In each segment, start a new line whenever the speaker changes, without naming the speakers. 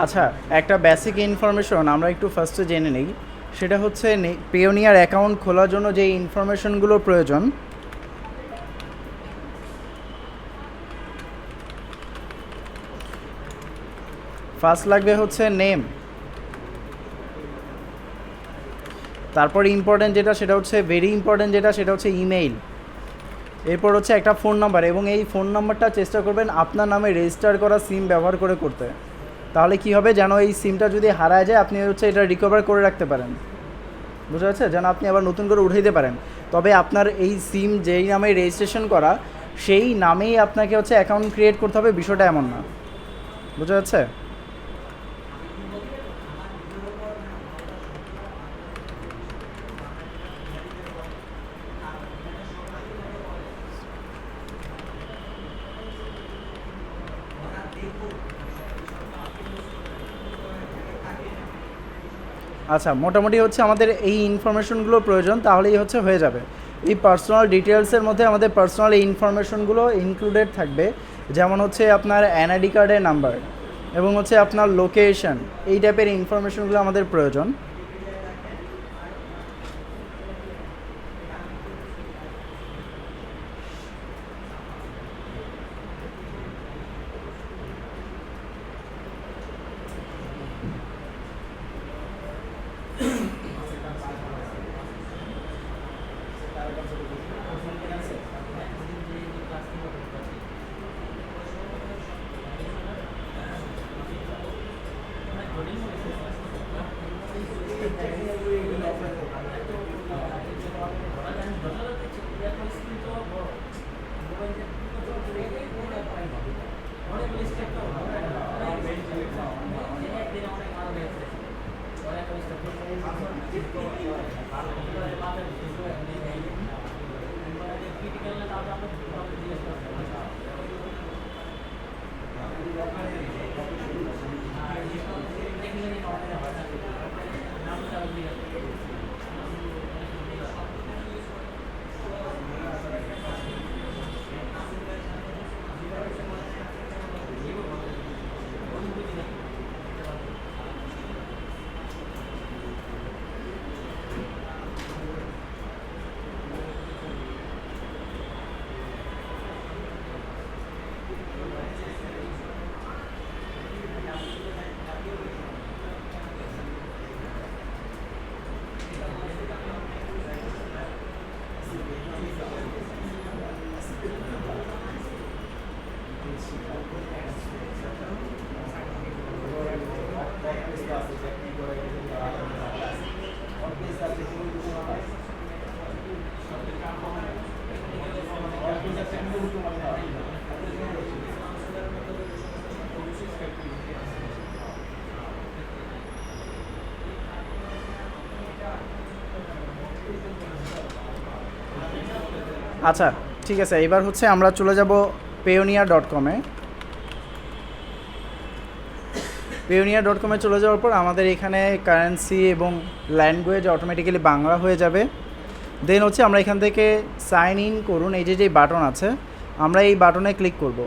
আচ্ছা, একটা basic information আমরা একটু ফার্স্টে জেনে নিই। সেটা হচ্ছে পেওনিয়ার অ্যাকাউন্ট খোলার জন্য যে ইনফরমেশনগুলো প্রয়োজন, ফার্স্ট লাগবে হচ্ছে নেম, তারপর ইম্পর্টেন্ট যেটা সেটা হচ্ছে ভেরি ইম্পর্টেন্ট যেটা সেটা হচ্ছে ইমেইল, এরপর হচ্ছে একটা ফোন নাম্বার, এবং এই ফোন নাম্বারটা চেষ্টা করবেন আপনার নামে রেজিস্টার করা সিম ব্যবহার করে করতে। তাহলে কি হবে, যেন এই সিমটা যদি হারায় যায় আপনি হচ্ছে এটা রিকভার করে রাখতে পারেন, বুঝা যাচ্ছে, যেন আপনি আবার নতুন করে উঠাইতে পারেন। তবে আপনার এই সিম যেই নামে রেজিস্ট্রেশন করা সেই নামেই আপনাকে হচ্ছে অ্যাকাউন্ট ক্রিয়েট করতে হবে, বিষয়টা এমন না, বুঝা যাচ্ছে। আচ্ছা, মোটামুটি হচ্ছে আমাদের এই ইনফরমেশনগুলো প্রয়োজন, তাহলেই হচ্ছে হয়ে যাবে। এই পার্সোনাল ডিটেলসের মধ্যে আমাদের পার্সোনাল এই ইনফরমেশনগুলো ইনক্লুডেড থাকবে, যেমন হচ্ছে আপনার এনআইডি কার্ডের নাম্বার এবং হচ্ছে আপনার লোকেশন, এই টাইপের ইনফরমেশনগুলো আমাদের প্রয়োজন। আচ্ছা, ঠিক আছে, এবার হচ্ছে আমরা চলে যাব payoneer.com-এ। payoneer.com-এ চলে যাওয়ার পর আমাদের এখানে কারেন্সি এবং ল্যাঙ্গুয়েজ অটোমেটিক্যালি বাংলা হয়ে যাবে। দেন হচ্ছে আমরা এখান থেকে সাইন ইন করুন, এই যে বাটন আছে, আমরা এই বাটনে ক্লিক করব।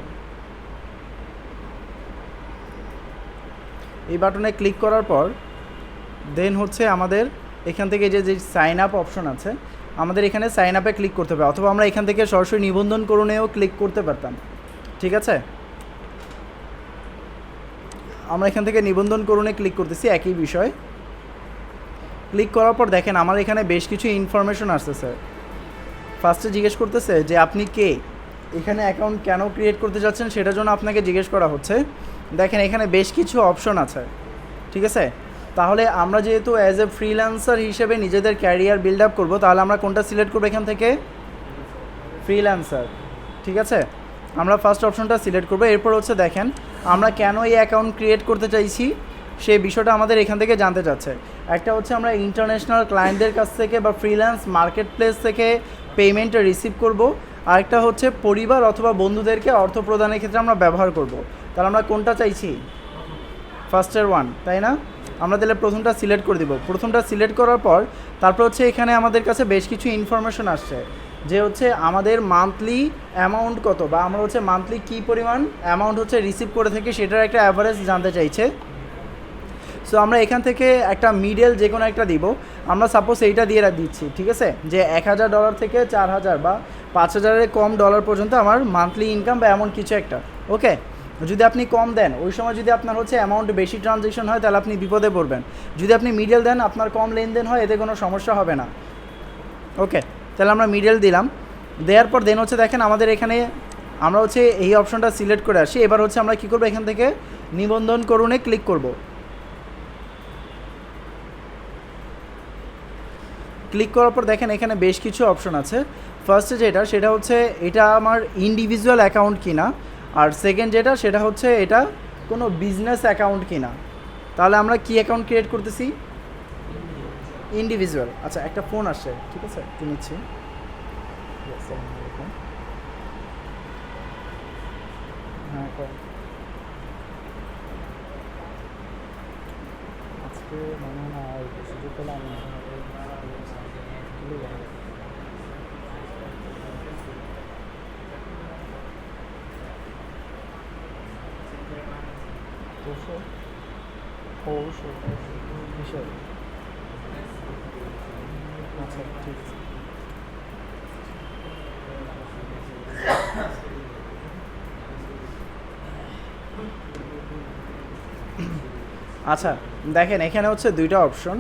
এই বাটনে ক্লিক করার পর দেন হচ্ছে আমাদের এখান থেকে যে সাইন আপ অপশন আছে, আমাদের এখানে সাইন আপে ক্লিক করতে হবে, অথবা আমরা এখান থেকে সরাসরি নিবন্ধন করুনেও ক্লিক করতে পারতাম, ঠিক আছে। আমরা এখান থেকে নিবন্ধন করুনে ক্লিক করতেছি, একই বিষয়। ক্লিক করার পর দেখেন আমার এখানে বেশ কিছু ইনফরমেশন আসতেছে। ফার্স্টে জিজ্ঞেস করতেছে যে আপনি কে, এখানে অ্যাকাউন্ট কেন ক্রিয়েট করতে যাচ্ছেন সেটার জন্য আপনাকে জিজ্ঞেস করা হচ্ছে। দেখেন এখানে বেশ কিছু অপশন আছে, ঠিক আছে। তাহলে আমরা যেহেতু অ্যাজ এ ফ্রিল্যান্সার হিসেবে নিজেদের ক্যারিয়ার বিল্ড আপ করবো, তাহলে আমরা কোনটা সিলেক্ট করবো এখান থেকে? ফ্রিল্যান্সার, ঠিক আছে। আমরা ফার্স্ট অপশনটা সিলেক্ট করবো। এরপর হচ্ছে দেখেন আমরা কেন এই অ্যাকাউন্ট ক্রিয়েট করতে চাইছি সেই বিষয়টা আমাদের এখান থেকে জানতে চাচ্ছে। একটা হচ্ছে আমরা ইন্টারন্যাশনাল ক্লায়েন্টদের কাছ থেকে বা ফ্রিল্যান্স মার্কেট প্লেস থেকে পেমেন্টটা রিসিভ করব, আরেকটা হচ্ছে পরিবার অথবা বন্ধুদেরকে অর্থ প্রদানের ক্ষেত্রে আমরা ব্যবহার করব। তাহলে আমরা কোনটা চাইছি? ফার্স্টের ওয়ান, তাই না? আমরা তাহলে প্রথমটা সিলেক্ট করে দিব। প্রথমটা সিলেক্ট করার পর তারপর হচ্ছে এখানে আমাদের কাছে বেশ কিছু ইনফরমেশন আসছে, যে হচ্ছে আমাদের মান্থলি অ্যামাউন্ট কত, বা আমরা হচ্ছে মান্থলি কী পরিমাণ অ্যামাউন্ট হচ্ছে রিসিভ করে থাকি সেটার একটা অ্যাভারেজ জানতে চাইছে। সো আমরা এখান থেকে একটা মিডল যে কোনো একটা দিব, আমরা সাপোজ এইটা দিয়ে দিচ্ছি, ঠিক আছে, যে $1000 থেকে 4000 বা 5000-এর কম ডলার পর্যন্ত আমার মান্থলি ইনকাম বা এমন কিছু একটা। ওকে, যদি আপনি কম দেন ওই সময় যদি আপনার হচ্ছে অ্যামাউন্ট বেশি ট্রানজেকশন হয় তাহলে আপনি বিপদে পড়বেন। যদি আপনি মিডল দেন আপনার কম লেনদেন হয়, এতে কোনো সমস্যা হবে না। ওকে, তাহলে আমরা মিডল দিলাম, দেওয়ার পর দেন হচ্ছে দেখেন আমাদের এখানে আমরা হচ্ছে এই অপশনটা সিলেক্ট করে আসি। এবার হচ্ছে আমরা কী করবো, এখান থেকে নিবন্ধন করুনে ক্লিক করব। ক্লিক করার পর দেখেন এখানে বেশ কিছু অপশন আছে। ফার্স্টে যেটা সেটা হচ্ছে এটা আমার ইন্ডিভিজুয়াল অ্যাকাউন্ট কিনা, আর সেকেন্ড যেটা সেটা হচ্ছে এটা কোনো বিজনেস অ্যাকাউন্ট কিনা। তাহলে আমরা কি অ্যাকাউন্ট ক্রিয়েট করতেছি? ইন্ডিভিজুয়াল। আচ্ছা, একটা ফোন আসছে, ঠিক আছে, একটু নিচ্ছি। হ্যাঁ, আজকে মনে হয় না সুযোগ পেলাম। অবশ্যই বিষয়। আচ্ছা, ঠিক আছে। আচ্ছা, দেখেন এখানে হচ্ছে দুইটা অপশন।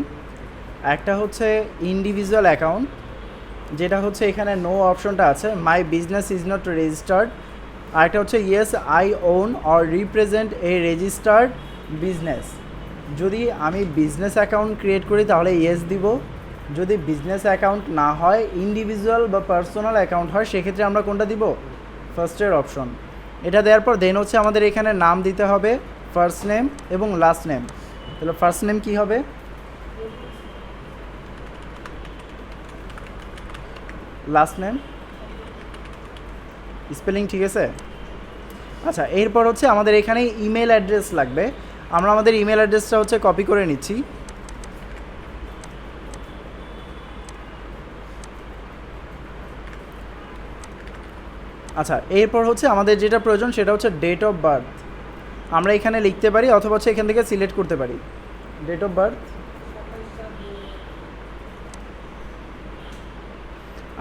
একটা হচ্ছে ইন্ডিভিজুয়াল অ্যাকাউন্ট, যেটা হচ্ছে এখানে নো অপশনটা আছে, my business is not registered. আরেকটা হচ্ছে yes I own or represent a registered business. যদি আমি বিজনেস অ্যাকাউন্ট ক্রিয়েট করি তাহলে ইয়েস দিব, যদি বিজনেস অ্যাকাউন্ট না হয় ইন্ডিভিজুয়াল বা পার্সোনাল অ্যাকাউন্ট হয় সেক্ষেত্রে আমরা কোনটা দিব? ফার্স্টের অপশন। এটা দেওয়ার পর দেন হচ্ছে আমাদের এখানে নাম দিতে হবে, ফার্স্ট নেম এবং লাস্ট নেম। তাহলে ফার্স্ট নেম কী হবে? লাস্ট নেম স্পেলিং ঠিক আছে? আচ্ছা, এরপর হচ্ছে আমাদের এখানে ইমেল অ্যাড্রেস লাগবে। আমরা আমাদের ইমেল অ্যাড্রেসটা হচ্ছে কপি করে নিচ্ছি। আচ্ছা, এরপর হচ্ছে আমাদের যেটা প্রয়োজন সেটা হচ্ছে ডেট অফ বার্থ। আমরা এখানে লিখতে পারি অথবা হচ্ছে এখান থেকে সিলেক্ট করতে পারি ডেট অফ বার্থ।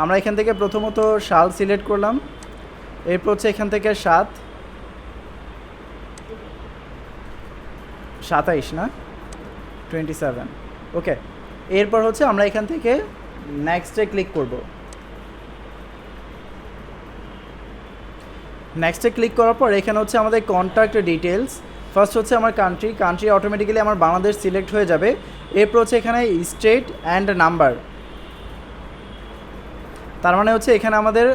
আমরা এখান থেকে প্রথমত সাল সিলেক্ট করলাম, এরপর হচ্ছে এখান থেকে 27 না 27। ওকে, এরপর হচ্ছে আমরা এখান থেকে নেক্সটে ক্লিক করব। নেক্সটে ক্লিক করার পর এখানে হচ্ছে আমাদের কন্ট্যাক্ট ডিটেলস। ফার্স্ট হচ্ছে আমার কান্ট্রি অটোমেটিক্যালি আমার বাংলাদেশ সিলেক্ট হয়ে যাবে। এরপর হচ্ছে এখানে স্টেট অ্যান্ড নাম্বার, তার মানে হচ্ছে এখানে আমাদের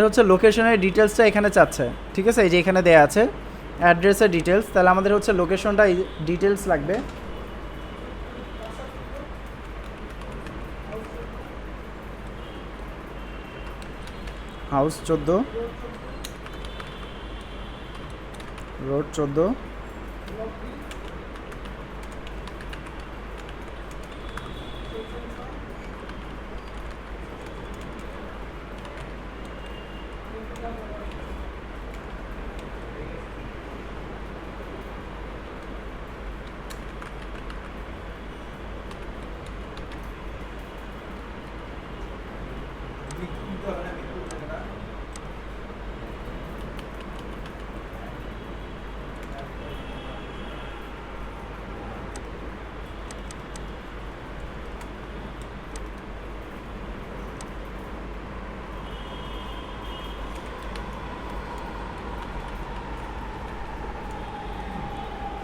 হচ্ছে লোকেশনের ডিটেলসটা এখানে চাচ্ছে, ঠিক আছে, এই যে এখানে দেয়া আছে অ্যাড্রেসের ডিটেলস। তাহলে আমাদের হচ্ছে লোকেশনটা ডিটেলস লাগবে। হাউস 14, রোড 14,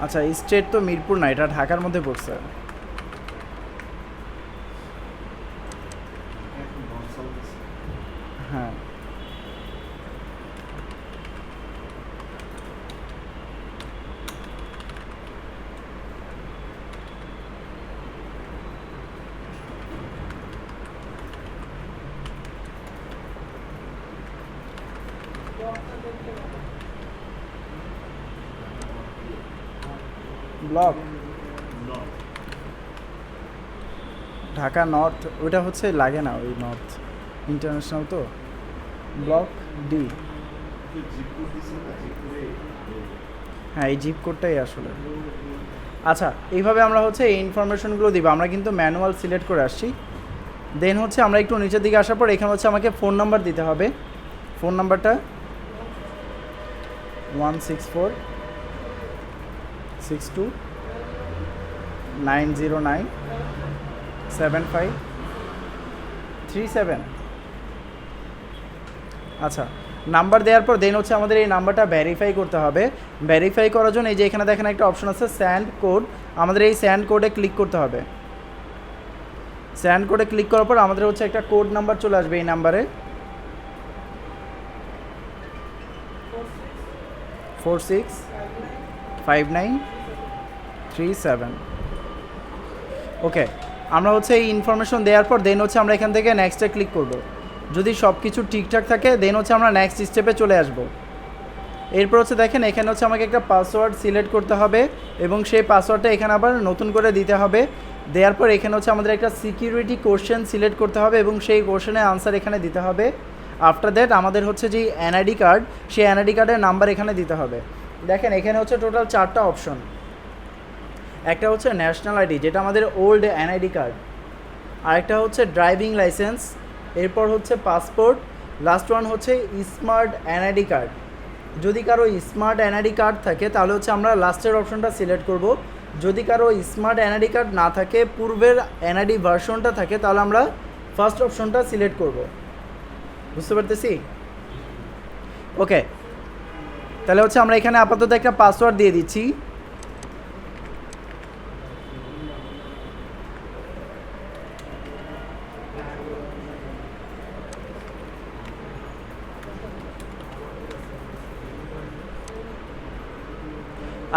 আচ্ছা, স্টেট তো মিরপুর না, এটা ঢাকার মধ্যে পড়ছে। হ্যাঁ, ব্লক ঢাকা নর্থ, ওইটা হচ্ছে লাগে না, ওই নর্থ ইন্টারন্যাশনাল তো। ব্লক ডি, হ্যাঁ এই জিপ কোডটাই আসলে। আচ্ছা এইভাবে আমরা হচ্ছে এই ইনফরমেশনগুলো দিব। আমরা কিন্তু ম্যানুয়াল সিলেক্ট করে আসছি। দেন হচ্ছে আমরা একটু নিচের দিকে আসার পর এখানে হচ্ছে আমাকে ফোন নাম্বার দিতে হবে। ফোন নাম্বারটা 16462909753। আচ্ছা নাম্বার দেওয়ার পর দেন হচ্ছে আমাদের এই নাম্বারটা ভেরিফাই করতে হবে। ভেরিফাই করার জন্য এই যে এখানে দেখেন একটা অপশন আছে স্যান্ড কোড, আমাদের এই স্যান্ড কোডে ক্লিক করতে হবে। স্যান্ড কোডে ক্লিক করার পর আমাদের হচ্ছে একটা কোড নাম্বার চলে আসবে এই নাম্বারে 465937। ওকে আমরা হচ্ছে এই ইনফরমেশন দেওয়ার পর দেন হচ্ছে আমরা এখান থেকে নেক্সটে ক্লিক করব। যদি সব কিছু ঠিকঠাক থাকে দেন হচ্ছে আমরা নেক্সট স্টেপে চলে আসব। এরপর হচ্ছে দেখেন এখানে হচ্ছে আমাকে একটা পাসওয়ার্ড সিলেক্ট করতে হবে এবং সেই পাসওয়ার্ডটা এখানে আবার নতুন করে দিতে হবে। দেওয়ার পর এখানে হচ্ছে আমাদের একটা সিকিউরিটি কোশ্চেন সিলেক্ট করতে হবে এবং সেই কোশ্চেনের আনসার এখানে দিতে হবে। আফটার দ্যাট আমাদের হচ্ছে যে এনআইডি কার্ড, সেই এনআইডি কার্ডের নাম্বার এখানে দিতে হবে। দেখেন এখানে হচ্ছে টোটাল 4টা অপশন। একটা হচ্ছে ন্যাশনাল আইডি যেটা আমাদের ওল্ড এনআইডি কার্ড, আরেকটা হচ্ছে ড্রাইভিং লাইসেন্স, এরপর হচ্ছে পাসপোর্ট, লাস্ট ওয়ান হচ্ছে স্মার্ট এনআইডি কার্ড। যদি কারো স্মার্ট এনআইডি কার্ড থাকে তাহলে হচ্ছে আমরা লাস্টের অপশনটা সিলেক্ট করব। যদি কারো স্মার্ট এনআইডি কার্ড না থাকে, পূর্বের এনআইডি ভার্সনটা থাকে, তাহলে আমরা ফার্স্ট অপশনটা সিলেক্ট করব। বুঝতে পারতেছি? ওকে তাহলে হচ্ছে আমরা এখানে আপাতত একটা পাসওয়ার্ড দিয়ে দিচ্ছি।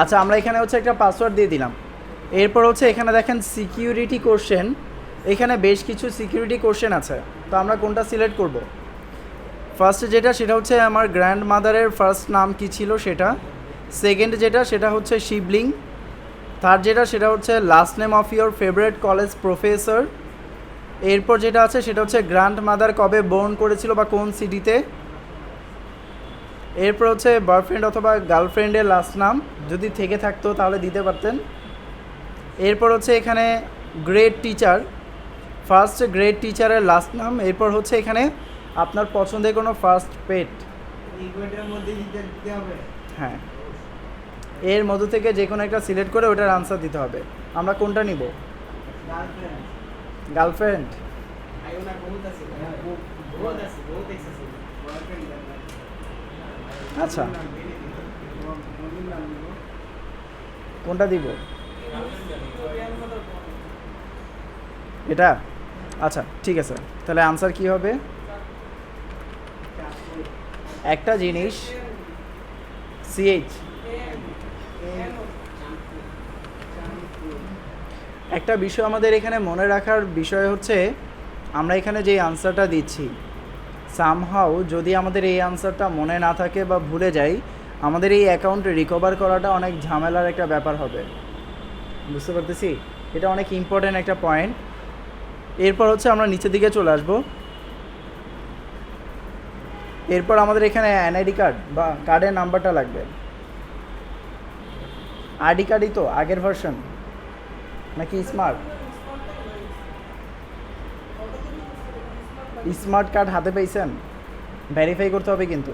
আচ্ছা আমরা এখানে হচ্ছে একটা পাসওয়ার্ড দিয়ে দিলাম। এরপর হচ্ছে এখানে দেখেন সিকিউরিটি কোশ্চেন, এখানে বেশ কিছু সিকিউরিটি কোশ্চেন আছে, তো আমরা কোনটা সিলেক্ট করব? ফার্স্ট যেটা সেটা হচ্ছে আমার গ্র্যান্ড মাদারের ফার্স্ট নাম কি ছিল সেটা, সেকেন্ড যেটা সেটা হচ্ছে শিবলিং, থার্ড যেটা সেটা হচ্ছে last name of your favourite college professor, এরপর যেটা আছে সেটা হচ্ছে গ্র্যান্ড মাদার কবে বোর্ন করেছিল বা কোন সিটিতে, এরপর হচ্ছে বয়ফ্রেন্ড অথবা গার্লফ্রেন্ডের লাস্ট নাম যদি থেকে থাকতো তাহলে দিতে পারতেন। এরপর হচ্ছে এখানে গ্রেড টিচার, ফার্স্ট গ্রেড টিচারের লাস্ট নাম, এরপর হচ্ছে এখানে আপনার পছন্দের কোনো ফার্স্ট পেট। হ্যাঁ এর মধ্য থেকে যে কোনো একটা সিলেক্ট করে ওটার আনসার দিতে হবে। আমরা কোনটা নিব? গার্লফ্রেন্ড। আচ্ছা কোনটা দিব? এটা? আচ্ছা ঠিক আছে, তাহলে আনসার কি হবে? একটা জিনিস সিএইচ, একটা বিষয় আমাদের এখানে মনে রাখার বিষয় হচ্ছে আমরা এখানে যে আনসারটা দিচ্ছি সামহাউ যদি আমাদের এই আনসারটা মনে না থাকে বা ভুলে যাই, আমাদের এই অ্যাকাউন্টে রিকভার করাটা অনেক ঝামেলার একটা ব্যাপার হবে। বুঝতে পারতেছি? এটা অনেক ইম্পর্ট্যান্ট একটা পয়েন্ট। এরপর হচ্ছে আমরা নিচের দিকে চলে আসব। এরপর আমাদের এখানে এনআইডি কার্ড বা কার্ডের নাম্বারটা লাগবে। আইডি কার্ডই তো আগের ভার্সন নাকি স্মার্ট? স্মার্ট কার্ড হাতে পেয়েছেন? ভেরিফাই করতে হবে, কিন্তু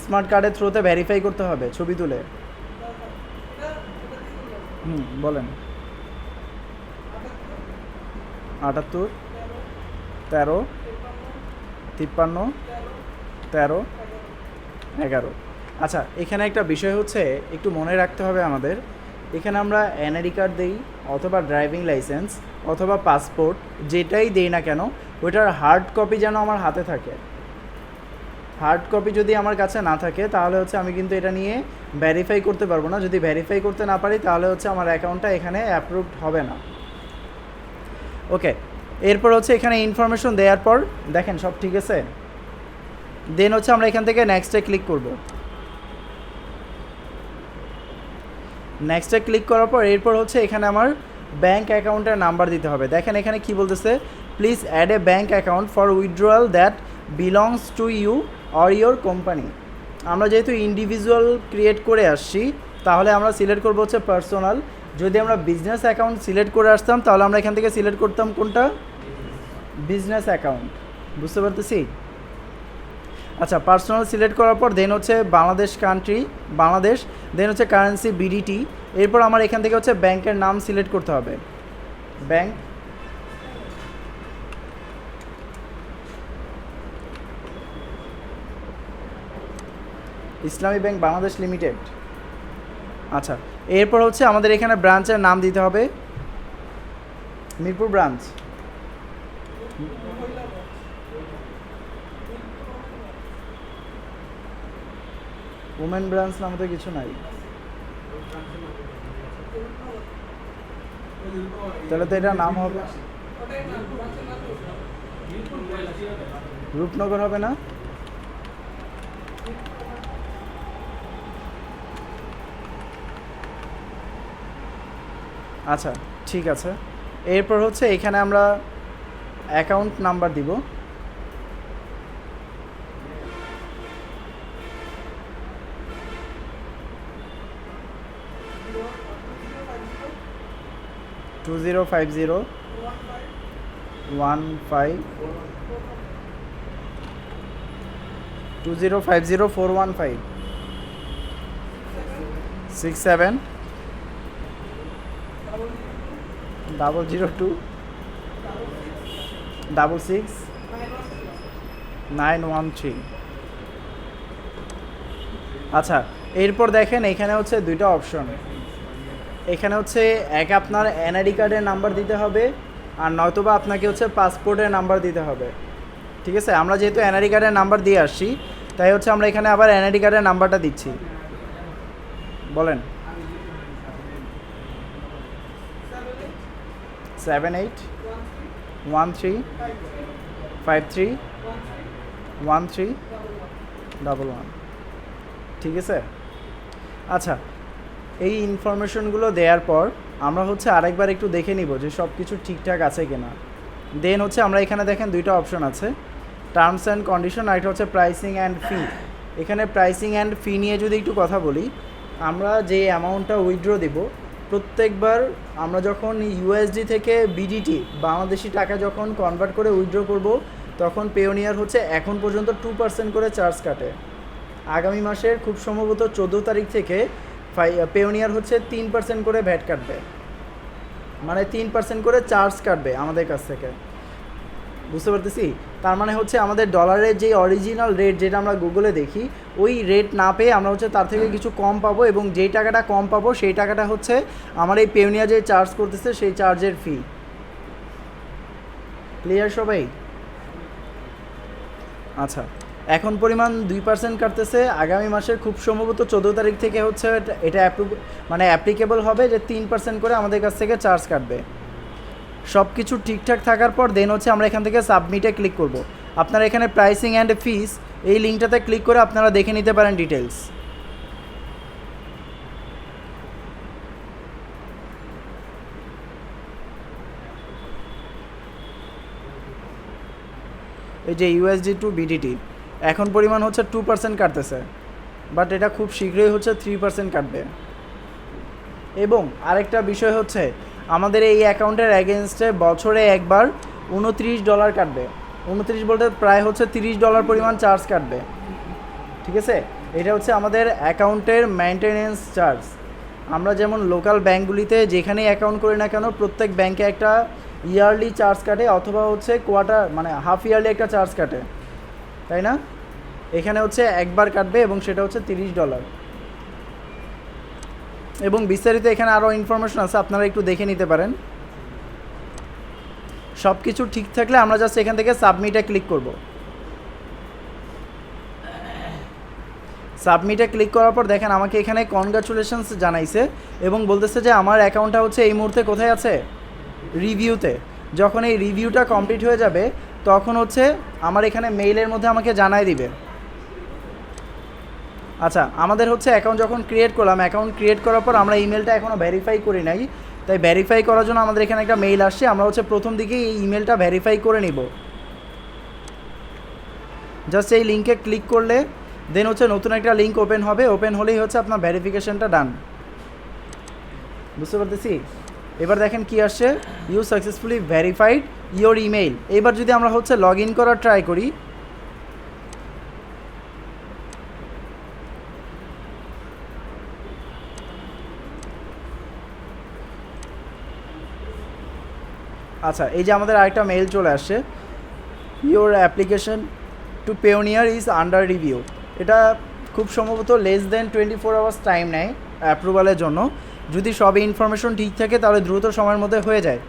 স্মার্ট কার্ডের থ্রুতে ভেরিফাই করতে হবে ছবি তুলে। বলেন। 78 13 53 13 11। আচ্ছা এখানে একটা বিষয় হচ্ছে একটু মনে রাখতে হবে আমাদের, এখানে আমরা এনআইডি কার্ড দিই অথবা ড্রাইভিং লাইসেন্স অথবা পাসপোর্ট যেটাই দেই না কেন, ওইটার হার্ড কপি যেন আমার হাতে থাকে। হার্ড কপি যদি আমার কাছে না থাকে তাহলে হচ্ছে আমি কিন্তু এটা নিয়ে ভেরিফাই করতে পারবো না। যদি ভেরিফাই করতে না পারি তাহলে হচ্ছে আমার অ্যাকাউন্টটা এখানে অ্যাপ্রুভড হবে না। ওকে এরপর হচ্ছে এখানে ইনফরমেশন দেওয়ার পর দেখেন সব ঠিক আছে, দেন হচ্ছে আমরা এখান থেকে নেক্সটে ক্লিক করব। নেক্সটে ক্লিক করার পর এরপর হচ্ছে এখানে আমার ব্যাঙ্ক অ্যাকাউন্টের নাম্বার দিতে হবে। দেখেন এখানে কি বলতেছে, please add a bank account for withdrawal that belongs to you or your company. আমরা যেহেতু ইন্ডিভিজুয়াল ক্রিয়েট করে আসছি, তাহলে আমরা সিলেক্ট করবো হচ্ছে পার্সোনাল। যদি আমরা বিজনেস অ্যাকাউন্ট সিলেক্ট করে আসতাম, তাহলে আমরা এখান থেকে সিলেক্ট করতাম কোনটা? Business account. বুঝতে পারতেছি? আচ্ছা, পার্সোনাল সিলেক্ট করার পর দেন হচ্ছে বাংলাদেশ কান্ট্রি, বাংলাদেশ, দেন হচ্ছে কারেন্সি বিডিটি। এরপর আমার এখান থেকে হচ্ছে ব্যাংকের নাম সিলেক্ট করতে হবে। ব্যাংক, ইসলামী ব্যাংক বাংলাদেশ লিমিটেড। আচ্ছা, এরপর হচ্ছে আমাদের এখানে ব্রাঞ্চের নাম দিতে হবে, মিরপুর ব্রাঞ্চ। ওমেন ব্রাঞ্চ নামে তো কিছু নাই, তাহলে তো এটা নাম হবে রূপনগর, হবে না? আচ্ছা, ঠিক আছে। এরপর হচ্ছে এখানে আমরা অ্যাকাউন্ট নাম্বার দিব। টু 415 67 002 66 913। আচ্ছা, এরপর দেখেন এখানে হচ্ছে দুইটা অপশন। এখানে হচ্ছে এক আপনার এনআইডি কার্ডের নাম্বার দিতে হবে, আর নয়তোবা আপনাকে হচ্ছে পাসপোর্টের নাম্বার দিতে হবে। ঠিক আছে, আমরা যেহেতু এনআইডি কার্ডের নাম্বার দিয়ে আসছি, তাই হচ্ছে আমরা এখানে আবার এনআইডি কার্ডের নাম্বারটা দিচ্ছি। বলেন। 7813531311। ঠিক আছে। আচ্ছা, এই ইনফরমেশনগুলো দেওয়ার পর আমরা হচ্ছে আরেকবার একটু দেখে নিব যে সব কিছু ঠিকঠাক আছে কিনা। দেন হচ্ছে আমরা এখানে দেখেন দুইটা অপশন আছে, টার্মস অ্যান্ড কন্ডিশন, আর এটা হচ্ছে প্রাইসিং অ্যান্ড ফি। এখানে প্রাইসিং অ্যান্ড ফি নিয়ে যদি একটু কথা বলি, আমরা যে অ্যামাউন্টটা উইথড্র দেব, প্রত্যেকবার আমরা যখন ইউএসডি থেকে বিডিটি বাংলাদেশি টাকা যখন কনভার্ট করে উইথড্র করব, তখন পেওনিয়ার হচ্ছে এখন পর্যন্ত 2% করে চার্জ কাটে। আগামী মাসের খুব সম্ভবত 14 তারিখ থেকে পেওনিয়ার হচ্ছে 3% করে ভ্যাট কাটবে, মানে 3% করে চার্জ কাটবে আমাদের কাছ থেকে। বুঝতে পারতেছি? তার মানে হচ্ছে আমাদের ডলারের যে অরিজিনাল রেট, যেটা আমরা গুগলে দেখি, ওই রেট না পেয়ে আমরা হচ্ছে তার থেকে কিছু কম পাবো, এবং যেই টাকাটা কম পাবো সেই টাকাটা হচ্ছে আমার এই পেওনিয়া যে চার্জ করতেছে সেই চার্জের ফি। ক্লিয়ার সবাই? আচ্ছা, এখন পরিমাণ 2% কাটতেছে। আগামী মাসের খুব সম্ভবত 14 তারিখ থেকে হচ্ছে এটা অ্যাপ্লিকেবল হবে, যে 3% করে আমাদের কাছ থেকে চার্জ কাটবে। সব কিছু ঠিকঠাক থাকার পর দেন হচ্ছে আমরা এখান থেকে সাবমিটে ক্লিক করব। আপনারা এখানে প্রাইসিং অ্যান্ড ফিস এই লিঙ্কটাতে ক্লিক করে আপনারা দেখে নিতে পারেন ডিটেলস। এই যে ইউএসডি টু বিডিটি এখন পরিমাণ হচ্ছে 2% কাটতেছে, বাট এটা খুব শীঘ্রই হচ্ছে 3% কাটবে। এবং আরেকটা বিষয় হচ্ছে আমাদের এই অ্যাকাউন্টের অ্যাগেনস্টে বছরে একবার $29 কাটবে। 29 বলতে প্রায় হচ্ছে $30 পরিমাণ চার্জ কাটবে। ঠিক আছে, এটা হচ্ছে আমাদের অ্যাকাউন্টের মেনটেনেন্স চার্জ। আমরা যেমন লোকাল ব্যাঙ্কগুলিতে যেখানেই অ্যাকাউন্ট করি না কেন, প্রত্যেক ব্যাংকে একটা ইয়ারলি চার্জ কাটে, অথবা হচ্ছে কোয়ার্টার মানে হাফ ইয়ারলি একটা চার্জ কাটে, তাই না? এখানে হচ্ছে একবার কাটবে, এবং সেটা হচ্ছে $30। এবং বিস্তারিত এখানে আরও ইনফরমেশন আছে, আপনারা একটু দেখে নিতে পারেন। সব কিছু ঠিক থাকলে আমরা জাস্ট এখান থেকে সাবমিটে ক্লিক করব। সাবমিটে ক্লিক করার পর দেখেন আমাকে এখানে কনগ্রাচুলেশনস জানাইছে, এবং বলতেছে যে আমার অ্যাকাউন্টটা হচ্ছে এই মুহূর্তে কোথায় আছে, রিভিউতে। যখন এই রিভিউটা কমপ্লিট হয়ে যাবে, তখন হচ্ছে আমার এখানে মেইলের মধ্যে আমাকে জানাই দিবে। আচ্ছা, আমাদের হচ্ছে অ্যাকাউন্ট যখন ক্রিয়েট করলাম, অ্যাকাউন্ট ক্রিয়েট করার পর আমরা ইমেলটা এখনও ভেরিফাই করি নাই, তাই ভেরিফাই করার জন্য আমাদের এখানে একটা মেইল আসছে। আমরা হচ্ছে প্রথম দিকেই এই ইমেলটা ভেরিফাই করে নিব। জাস্ট এই লিঙ্কে ক্লিক করলে দেন হচ্ছে নতুন একটা লিঙ্ক ওপেন হবে, ওপেন হলেই হচ্ছে আপনার ভেরিফিকেশনটা ডান। বুঝতে পারতেছি? এবার দেখেন কি আসছে, you successfully verified your email. এবার যদি আমরা হচ্ছে লগ ইন করার ট্রাই করি, আচ্ছা এই যে আমাদের আরেকটা মেইল চলে আসছে, your application to Payoneer is under review. এটা খুব সম্ভবত লেস দেন 24 আওয়ার্স টাইম নেয় অ্যাপ্রুভালের জন্য। যদি সব ইনফরমেশন ঠিক থাকে তাহলে দ্রুত সময়ের মধ্যে হয়ে যায়।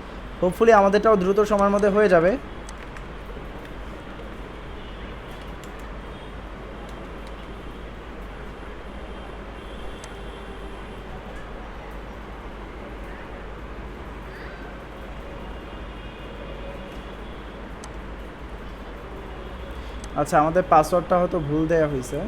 হোপফুলি আমাদেরটাও দ্রুত সময়ের মধ্যে হয়ে যাবে। আচ্ছা আমাদের পাসওয়ার্ডটা হয়তো ভুল দেওয়া হয়েছে।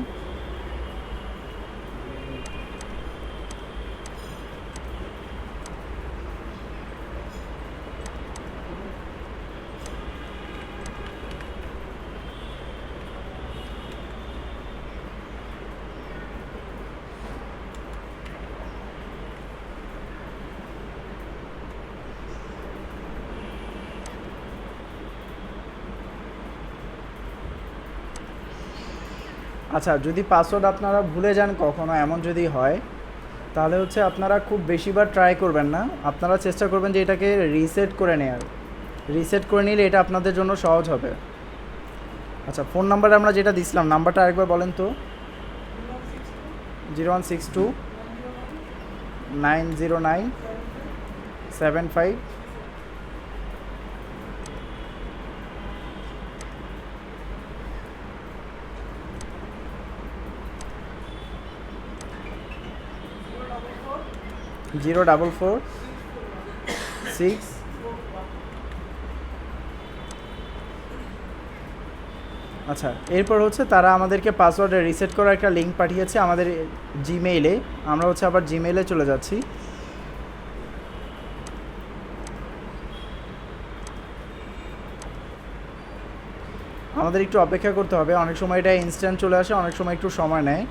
আচ্ছা যদি পাসওয়ার্ড আপনারা ভুলে যান কখনো, এমন যদি হয়, তাহলে হচ্ছে আপনারা খুব বেশিবার ট্রাই করবেন না, আপনারা চেষ্টা করবেন যে এটাকে রিসেট করে নেওয়ার। রিসেট করে নিলে এটা আপনাদের জন্য সহজ হবে। আচ্ছা ফোন নাম্বারে আমরা যেটা দিছিলাম, নাম্বারটা আরেকবার বলেন তো। 0162 909 75 044 6। আচ্ছা এরপর হচ্ছে তারা আমাদেরকে পাসওয়ার্ডে রিসেট করার একটা লিঙ্ক পাঠিয়েছে আমাদের জিমেইলে। আমরা হচ্ছে আবার জিমেইলে চলে যাচ্ছি। আমাদের একটু অপেক্ষা করতে হবে, অনেক সময় এটা ইনস্ট্যান্ট চলে আসে, অনেক সময় একটু সময় নেয়।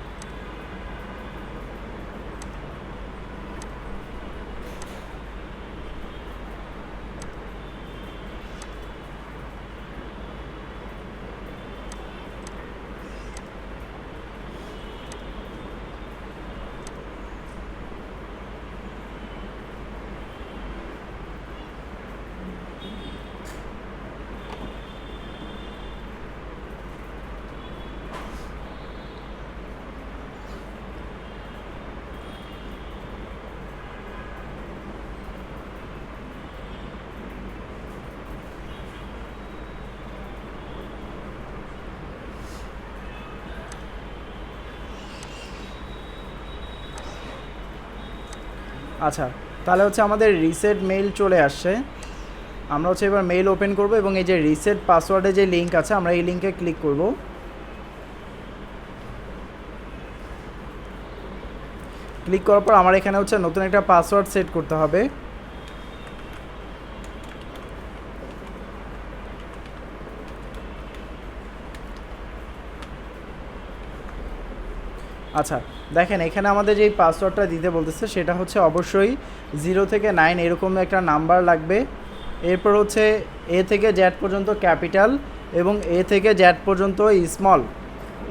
আচ্ছা তাহলে হচ্ছে আমাদের রিসেট মেইল চলে আসছে। আমরা হচ্ছে এবার মেইল ওপেন করব এবং এই যে রিসেট পাসওয়ার্ডে যে লিঙ্ক আছে আমরা এই লিঙ্কে ক্লিক করব। ক্লিক করার পর আমার এখানে হচ্ছে নতুন একটা পাসওয়ার্ড সেট করতে হবে। আচ্ছা দেখেন এখানে আমাদের যেই পাসওয়ার্ডটা দিতে বলতেছে সেটা হচ্ছে অবশ্যই 0 থেকে 9 এরকম একটা নাম্বার লাগবে। এরপর হচ্ছে এ থেকে জেড পর্যন্ত ক্যাপিটাল এবং এ থেকে জেড পর্যন্ত স্মল,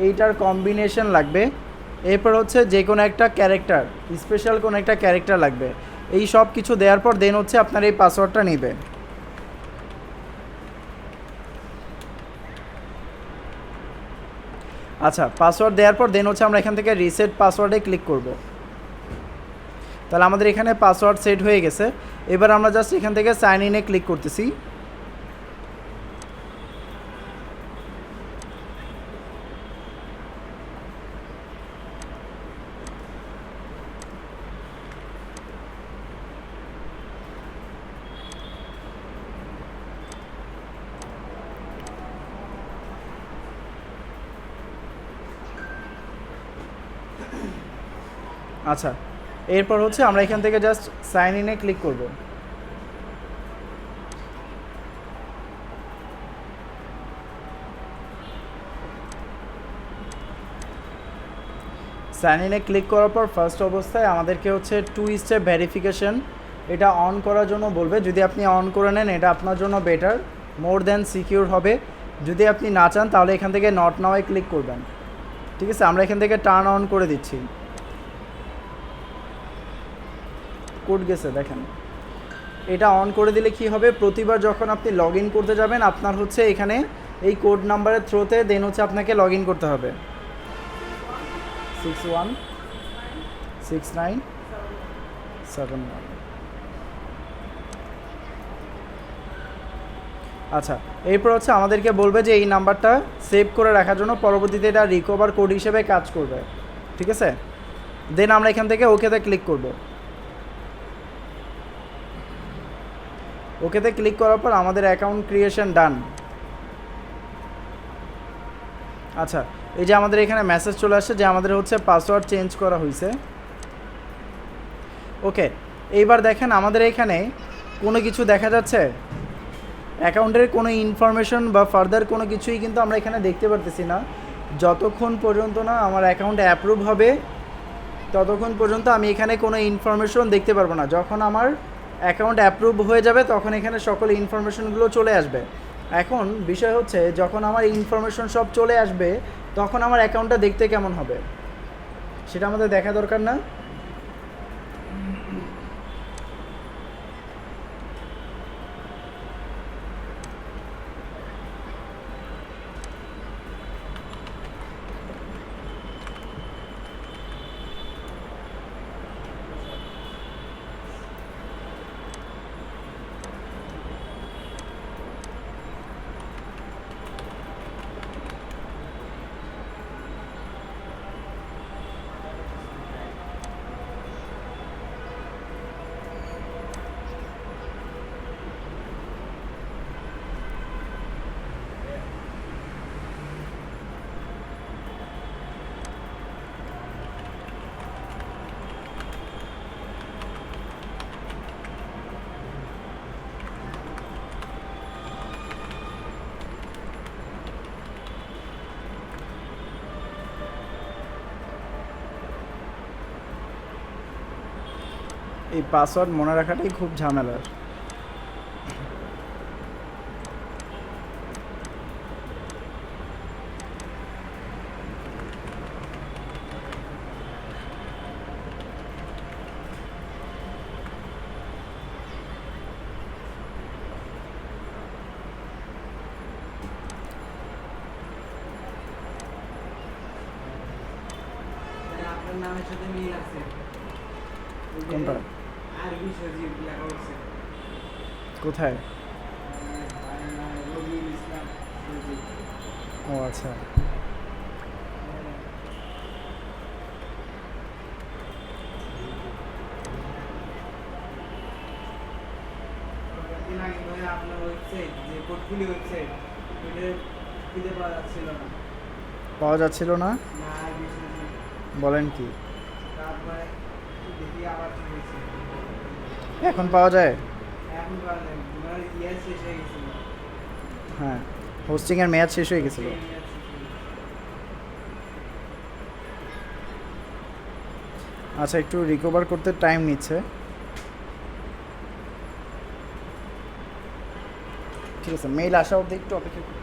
এইটার কম্বিনেশন লাগবে। এরপর হচ্ছে যে কোনো একটা ক্যারেক্টার, স্পেশাল কোনো একটা ক্যারেক্টার লাগবে। এই সব কিছু দেওয়ার পর দেন হচ্ছে আপনার এই পাসওয়ার্ডটা নেবে। আচ্ছা পাসওয়ার্ড দেওয়ার পর দেন হচ্ছে আমরা এখান থেকে রিসেট পাসওয়ার্ডে ক্লিক করব। তাহলে আমাদের এখানে পাসওয়ার্ড সেট হয়ে গেছে। এবার আমরা জাস্ট এখান থেকে সাইন ইনে ক্লিক করতেছি। আচ্ছা এরপর হচ্ছে আমরা এখান থেকে জাস্ট সাইন ইনে ক্লিক করব। সাইন ইনে ক্লিক করার পর ফার্স্ট অবস্থায় আমাদেরকে হচ্ছে 2 স্টেপ ভেরিফিকেশন এটা অন করার জন্য বলবে। যদি আপনি অন করে নেন এটা আপনার জন্য বেটার, মোর দ্যান সিকিউর হবে। যদি আপনি না চান তাহলে এখান থেকে নট নাওয়ে ক্লিক করবেন। ঠিক আছে, আমরা এখান থেকে টার্ন অন করে দিচ্ছি। কোড গেছে দেখেন, এটা অন করে দিলে কি হবে, প্রতিবার যখন আপনি লগ ইন করতে যাবেন আপনার হচ্ছে এখানে এই কোড নাম্বারের থ্রুতে দেন হচ্ছে আপনাকে লগ ইন করতে হবে। 616971। আচ্ছা, এরপর হচ্ছে আমাদেরকে বলবে যে এই নাম্বারটা সেভ করে রাখার জন্য, পরবর্তীতে এটা রিকভার কোড হিসেবে কাজ করবে। ঠিক আছে, দেন আমরা এখান থেকে ওকেতে ক্লিক করব। ওকেতে ক্লিক করার পর আমাদের অ্যাকাউন্ট ক্রিয়েশন ডান। আচ্ছা, এই যে আমাদের এখানে মেসেজ চলে আসছে যে আমাদের হচ্ছে পাসওয়ার্ড চেঞ্জ করা হয়েছে। ওকে, এইবার দেখেন আমাদের এখানে কোনো কিছু দেখা যাচ্ছে, অ্যাকাউন্টের কোনো ইনফরমেশন বা ফার্দার কোনো কিছুই কিন্তু আমরা এখানে দেখতে পারতেছি না। যতক্ষণ পর্যন্ত না আমার অ্যাকাউন্ট অ্যাপ্রুভ হবে ততক্ষণ পর্যন্ত আমি এখানে কোনো ইনফরমেশন দেখতে পারবো না। যখন আমার অ্যাকাউন্ট অ্যাপ্রুভ হয়ে যাবে তখন এখানে সকল ইনফরমেশনগুলো চলে আসবে। এখন বিষয় হচ্ছে যখন আমার ইনফরমেশন সব চলে আসবে তখন আমার অ্যাকাউন্টটা দেখতে কেমন হবে সেটা আমাদের দেখা দরকার না? এই পাসওয়ার্ড মনে রাখাটাই খুব ঝামেলার।
আপনার নামের সাথে মিল আছে।
কোনটা?
আরবি সজীব লেখা হচ্ছে।
কোথায়?
রবিউল ইসলাম সজীব।
ও আচ্ছা,
কয়েকদিন আগে ভাই আপনার ওয়েবসাইট, যে পোর্টফোলিও ওয়েবসাইট, ওইটা খুঁজে পাওয়া যাচ্ছিল না।
পাওয়া যাচ্ছিল না?
না, আরবি সজীব।
বলেন কি?
তারপরে দেখি আবার কি হয়েছে।
এখন পাওয়া যায়?
এখন পাওয়া যায় না, আমার ইয়ার শেষ হয়ে গেছিল।
হ্যাঁ, হোস্টিংয়ের মেয়াদ শেষ হয়ে গেছিলো। আচ্ছা, একটু রিকভার করতে টাইম নিচ্ছে। ঠিক আছে, মেইল আসা অবধি একটু অপেক্ষা করুন।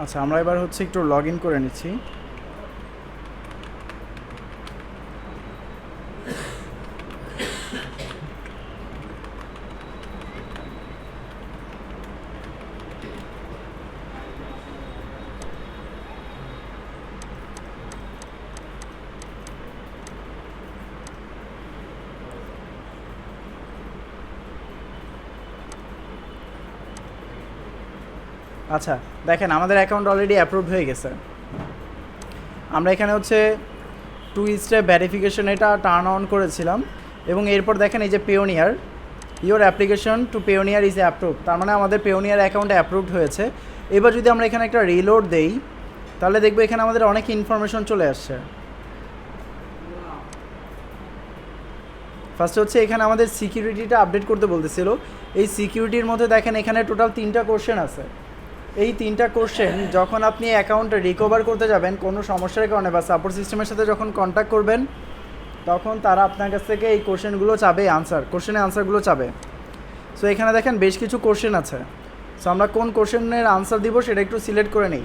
আচ্ছা, আমরা এবার হচ্ছে একটু লগ ইন করে নিচ্ছি। আচ্ছা, দেখেন আমাদের অ্যাকাউন্ট অলরেডি অ্যাপ্রুভড হয়ে গেছে। আমরা এখানে হচ্ছে 2 স্টেপ ভেরিফিকেশন এটা টার্ন অন করেছিলাম, এবং এরপর দেখেন এই যে Payoneer, your application to Payoneer is approved, তার মানে আমাদের পেওনিয়ার অ্যাকাউন্টে অ্যাপ্রুভড হয়েছে। এবার যদি আমরা এখানে একটা রিলোড দেই, তাহলে দেখবো এখানে আমাদের অনেক ইনফরমেশন চলে আসছে। ফার্স্ট হচ্ছে এখানে আমাদের সিকিউরিটিটা আপডেট করতে বলতেছিল। এই সিকিউরিটির মধ্যে দেখেন এখানে টোটাল 3টা কোশ্চেন আছে। এই 3টা কোশ্চেন যখন আপনি অ্যাকাউন্টে রিকভার করতে যাবেন কোনো সমস্যার কারণে বা সাপোর্ট সিস্টেমের সাথে যখন কন্ট্যাক্ট করবেন, তখন তারা আপনার কাছ থেকে এই কোশ্চেনগুলো চাবে, কোশ্চেনের আনসারগুলো চাবে। সো এখানে দেখেন বেশ কিছু কোশ্চেন আছে। সো আমরা কোন কোশ্চেনের আনসার দিব সেটা একটু সিলেক্ট করে নিই।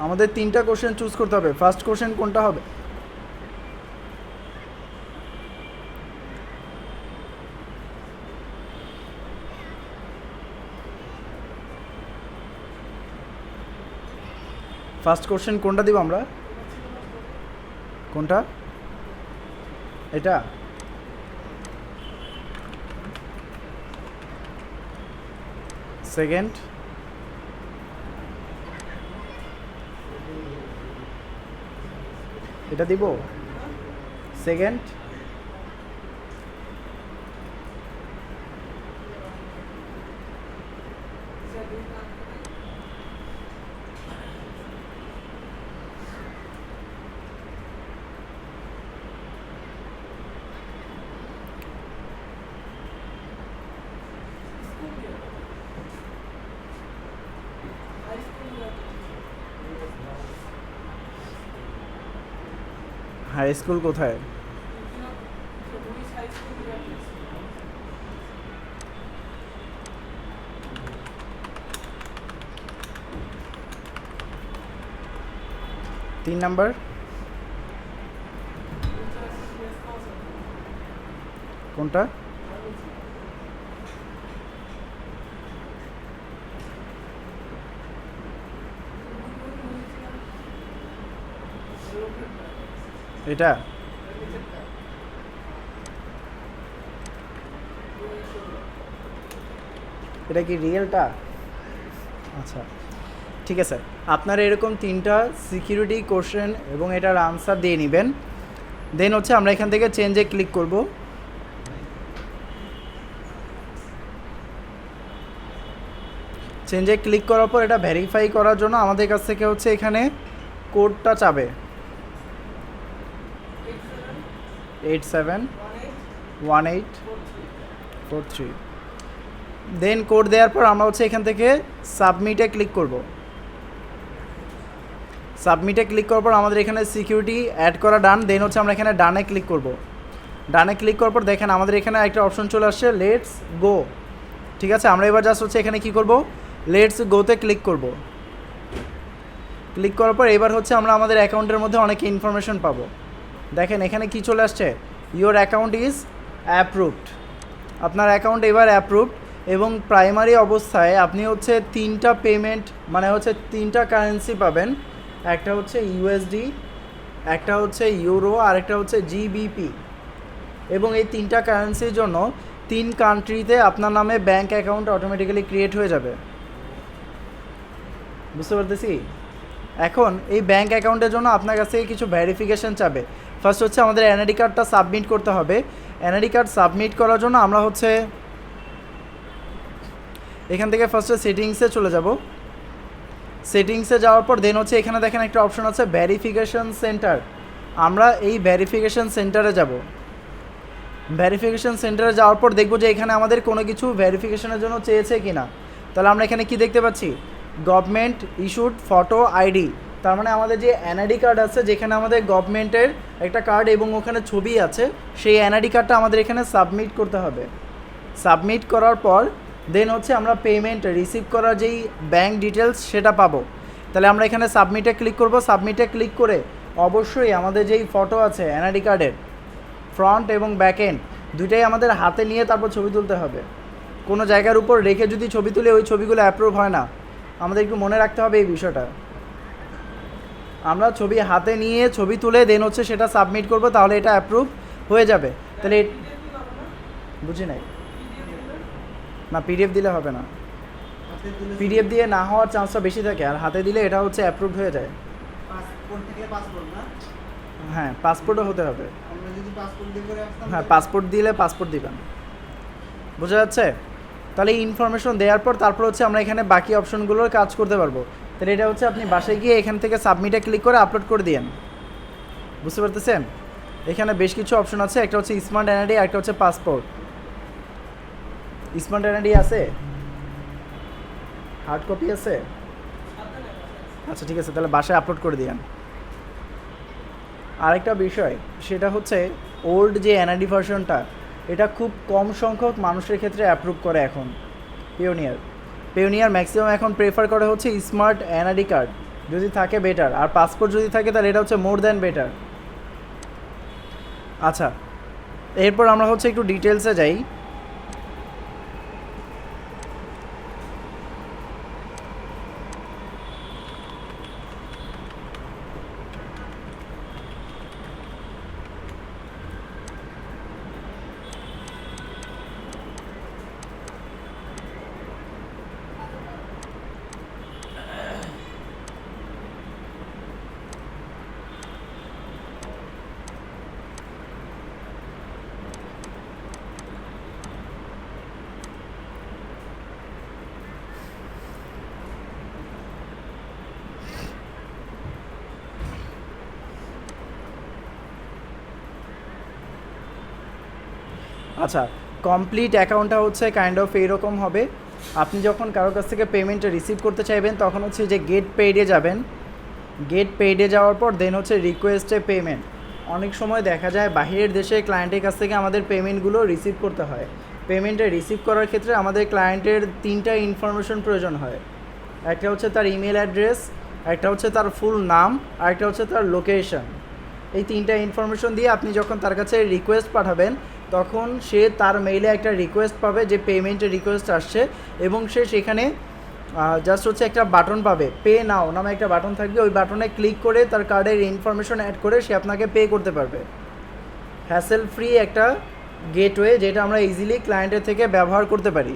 আমাদের 3টা কোশ্চেন চুজ করতে হবে। ফার্স্ট কোশ্চেন কোনটা হবে? ফার্স্ট কোশ্চেন কোনটা দিব আমরা? কোনটা? এটা? সেকেন্ড? এটা দিব সেকেন্ড? হাই স্কুল কোথায়? তিন নাম্বার? কোনটা? এটা? এটা কি রিয়েলটা? আচ্ছা, ঠিক আছে। আপনারা এরকম 3টা সিকিউরিটি কোশ্চেন এবং এটার আনসার দিয়ে নেবেন। দেন হচ্ছে আমরা এখান থেকে চেঞ্জে ক্লিক করব। চেঞ্জে ক্লিক করার পর এটা ভেরিফাই করার জন্য আমাদের কাছ থেকে হচ্ছে এখানে কোডটা চাবে 871843। দেন কোড দেওয়ার পর আমরা হচ্ছে এখান থেকে সাবমিটে ক্লিক করব। সাবমিটে ক্লিক করার পর আমাদের এখানে সিকিউরিটি অ্যাড করা ডান। দেন হচ্ছে আমরা এখানে ডানে ক্লিক করব। ডানে ক্লিক করার পর দেখেন আমাদের এখানে একটা অপশন চলে আসছে লেটস গো। ঠিক আছে, আমরা এবার জাস্ট হচ্ছে এখানে কি করব, লেটস গোতে ক্লিক করব। ক্লিক করার পর এবার হচ্ছে আমরা আমাদের অ্যাকাউন্টের মধ্যে অনেক ইনফরমেশন পাবো। দেখেন এখানে কি চলে আসছে, ইওর অ্যাকাউন্ট ইজ অ্যাপ্রুভড। আপনার অ্যাকাউন্ট এবার অ্যাপ্রুভড, এবং প্রাইমারি অবস্থায় আপনি হচ্ছে 3টা পেমেন্ট মানে হচ্ছে 3টা কারেন্সি পাবেন। একটা হচ্ছে ইউএসডি, একটা হচ্ছে ইউরো, আর একটা হচ্ছে জিবিপি। এবং এই 3টা কারেন্সির জন্য 3 কান্ট্রিতে আপনার নামে ব্যাঙ্ক অ্যাকাউন্ট অটোমেটিক্যালি ক্রিয়েট হয়ে যাবে। বুঝতে পারতেছি? এখন এই ব্যাঙ্ক অ্যাকাউন্টের জন্য আপনার কাছ থেকে কিছু ভেরিফিকেশান চাবে। ফার্স্ট হচ্ছে আমাদের এনআইডি কার্ডটা সাবমিট করতে হবে। এনআইডি কার্ড সাবমিট করার জন্য আমরা হচ্ছে এখান থেকে ফার্স্টে সেটিংসে চলে যাব। সেটিংসে যাওয়ার পর দেন হচ্ছে এখানে দেখেন একটা অপশন আছে ভেরিফিকেশান সেন্টার। আমরা এই ভেরিফিকেশান সেন্টারে যাব। ভেরিফিকেশান সেন্টারে যাওয়ার পর দেখব যে এখানে আমাদের কোনো কিছু ভেরিফিকেশনের জন্য চেয়েছে কি না। তাহলে আমরা এখানে কি দেখতে পাচ্ছি, গভর্নমেন্ট ইস্যুড ফটো আইডি। তার মানে আমাদের যে এনআইডি কার্ড আছে, যেখানে আমাদের গভর্নমেন্টের একটা কার্ড এবং ওখানে ছবি আছে, সেই এনআইডি কার্ডটা আমাদের এখানে সাবমিট করতে হবে। সাবমিট করার পর দেন হচ্ছে আমরা পেমেন্ট রিসিভ করার যেই ব্যাঙ্ক ডিটেলস সেটা পাবো। তাহলে আমরা এখানে সাবমিটে ক্লিক করব। সাবমিটে ক্লিক করে অবশ্যই আমাদের যেই ফটো আছে এনআইডি কার্ডের ফ্রন্ট এবং ব্যাক এন্ড দুইটাই আমাদের হাতে নিয়ে তারপর ছবি তুলতে হবে। কোনো জায়গার উপর রেখে যদি ছবি তুলে ওই ছবিগুলো অ্যাপ্রুভ হয় না, আমাদের একটু মনে রাখতে হবে এই বিষয়টা। আমরা ছবি হাতে নিয়ে ছবি তুলে দেন হচ্ছে সেটা সাবমিট করব, তাহলে এটা অ্যাপ্রুভ হয়ে যাবে। তাহলে বুঝি নাই না, পিডিএফ দিলে হবে না।
হাতে দিলে
পিডিএফ দিয়ে না হওয়ার চান্সটা বেশি থাকে, আর হাতে দিলে এটা হচ্ছে অ্যাপ্রুভ হয়ে যায়।
পাসপোর্ট থেকে পাসপোর্ট না,
হ্যাঁ পাসপোর্টও হতে হবে।
আমরা যদি পাসপোর্ট দিয়ে করে আসতাম
হ্যাঁ পাসপোর্ট দিলে পাসপোর্ট দিবেন, বোঝা যাচ্ছে? তাহলে এই ইনফরমেশন দেওয়ার পর তারপর হচ্ছে আমরা এখানে বাকি অপশনগুলোর কাজ করতে পারবো। তাহলে এটা হচ্ছে আপনি বাসায় গিয়ে এখান থেকে সাবমিটে ক্লিক করে আপলোড করে দিয়েন। বুঝতে পারতেছেন? এখানে বেশ কিছু অপশন আছে, একটা হচ্ছে স্মার্ট এনআইডি, একটা হচ্ছে পাসপোর্ট। স্মার্ট এনআইডি আছে, হার্ড কপি আছে? আচ্ছা ঠিক আছে, তাহলে বাসায় আপলোড করে দিয়েন। আরেকটা বিষয় সেটা হচ্ছে ওল্ড যে এনআইডি ভার্সনটা, এটা খুব কম সংখ্যক মানুষের ক্ষেত্রে অ্যাপ্রুভ করে এখন। পিওনিয়ার ম্যাক্সিমাম এখন প্রেফার করে হচ্ছে স্মার্ট এনআইডি কার্ড যদি থাকে বেটার, আর পাসপোর্ট যদি থাকে তাহলে এটা হচ্ছে মোর দ্যান বেটার। আচ্ছা, এরপর আমরা হচ্ছে একটু ডিটেলসে যাই। আচ্ছা, কমপ্লিট অ্যাকাউন্টটা হচ্ছে কাইন্ড অফ এইরকম হবে। আপনি যখন কারোর কাছ থেকে পেমেন্টটা রিসিভ করতে চাইবেন তখন হচ্ছে যে গেট পেইডে যাবেন। গেট পেইডে যাওয়ার পর দেন হচ্ছে রিকোয়েস্টে পেমেন্ট। অনেক সময় দেখা যায় বাহিরের দেশে ক্লায়েন্টের কাছ থেকে আমাদের পেমেন্টগুলো রিসিভ করতে হয়। পেমেন্টটা রিসিভ করার ক্ষেত্রে আমাদের ক্লায়েন্টের 3টা ইনফরমেশন প্রয়োজন হয়। একটা হচ্ছে তার ইমেল অ্যাড্রেস, একটা হচ্ছে তার ফুল নাম, আর একটা হচ্ছে তার লোকেশন। এই 3টা ইনফরমেশন দিয়ে আপনি যখন তার কাছে রিকোয়েস্ট পাঠাবেন তখন সে তার মেইলে একটা রিকোয়েস্ট পাবে যে পেমেন্টের রিকোয়েস্ট আসছে, এবং সে সেখানে জাস্ট হচ্ছে একটা বাটন পাবে, পে নাও নামে একটা বাটন থাকবে। ওই বাটনে ক্লিক করে তার কার্ডের ইনফরমেশন অ্যাড করে সে আপনাকে পে করতে পারবে। হ্যাসেল ফ্রি একটা গেটওয়ে যেটা আমরা ইজিলি ক্লায়েন্টের থেকে ব্যবহার করতে পারি।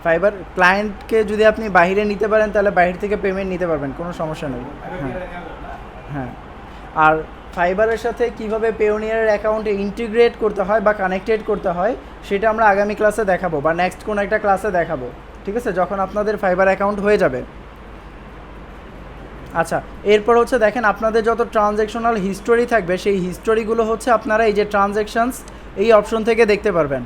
ফাইবার ক্লায়েন্টকে যদি আপনি বাইরে নিতে পারেন তাহলে বাইরে থেকে পেমেন্ট নিতে পারবেন, কোনো সমস্যা নেই। হ্যাঁ, আর ফাইবারের সাথে কিভাবে পেওনিয়ারের অ্যাকাউন্টে ইন্টিগ্রেট করতে হয় বা কানেক্টেড করতে হয় সেটা আমরা আগামী ক্লাসে দেখাবো, বা নেক্সট কোনো একটা ক্লাসে দেখাবো, ঠিক আছে, যখন আপনাদের ফাইবার অ্যাকাউন্ট হয়ে যাবে। আচ্ছা, এরপর হচ্ছে দেখেন আপনাদের যত ট্রানজ্যাকশনাল হিস্টোরি থাকবে সেই হিস্টোরিগুলো হচ্ছে আপনারা এই যে ট্রানজ্যাকশনস এই অপশন থেকে দেখতে পারবেন।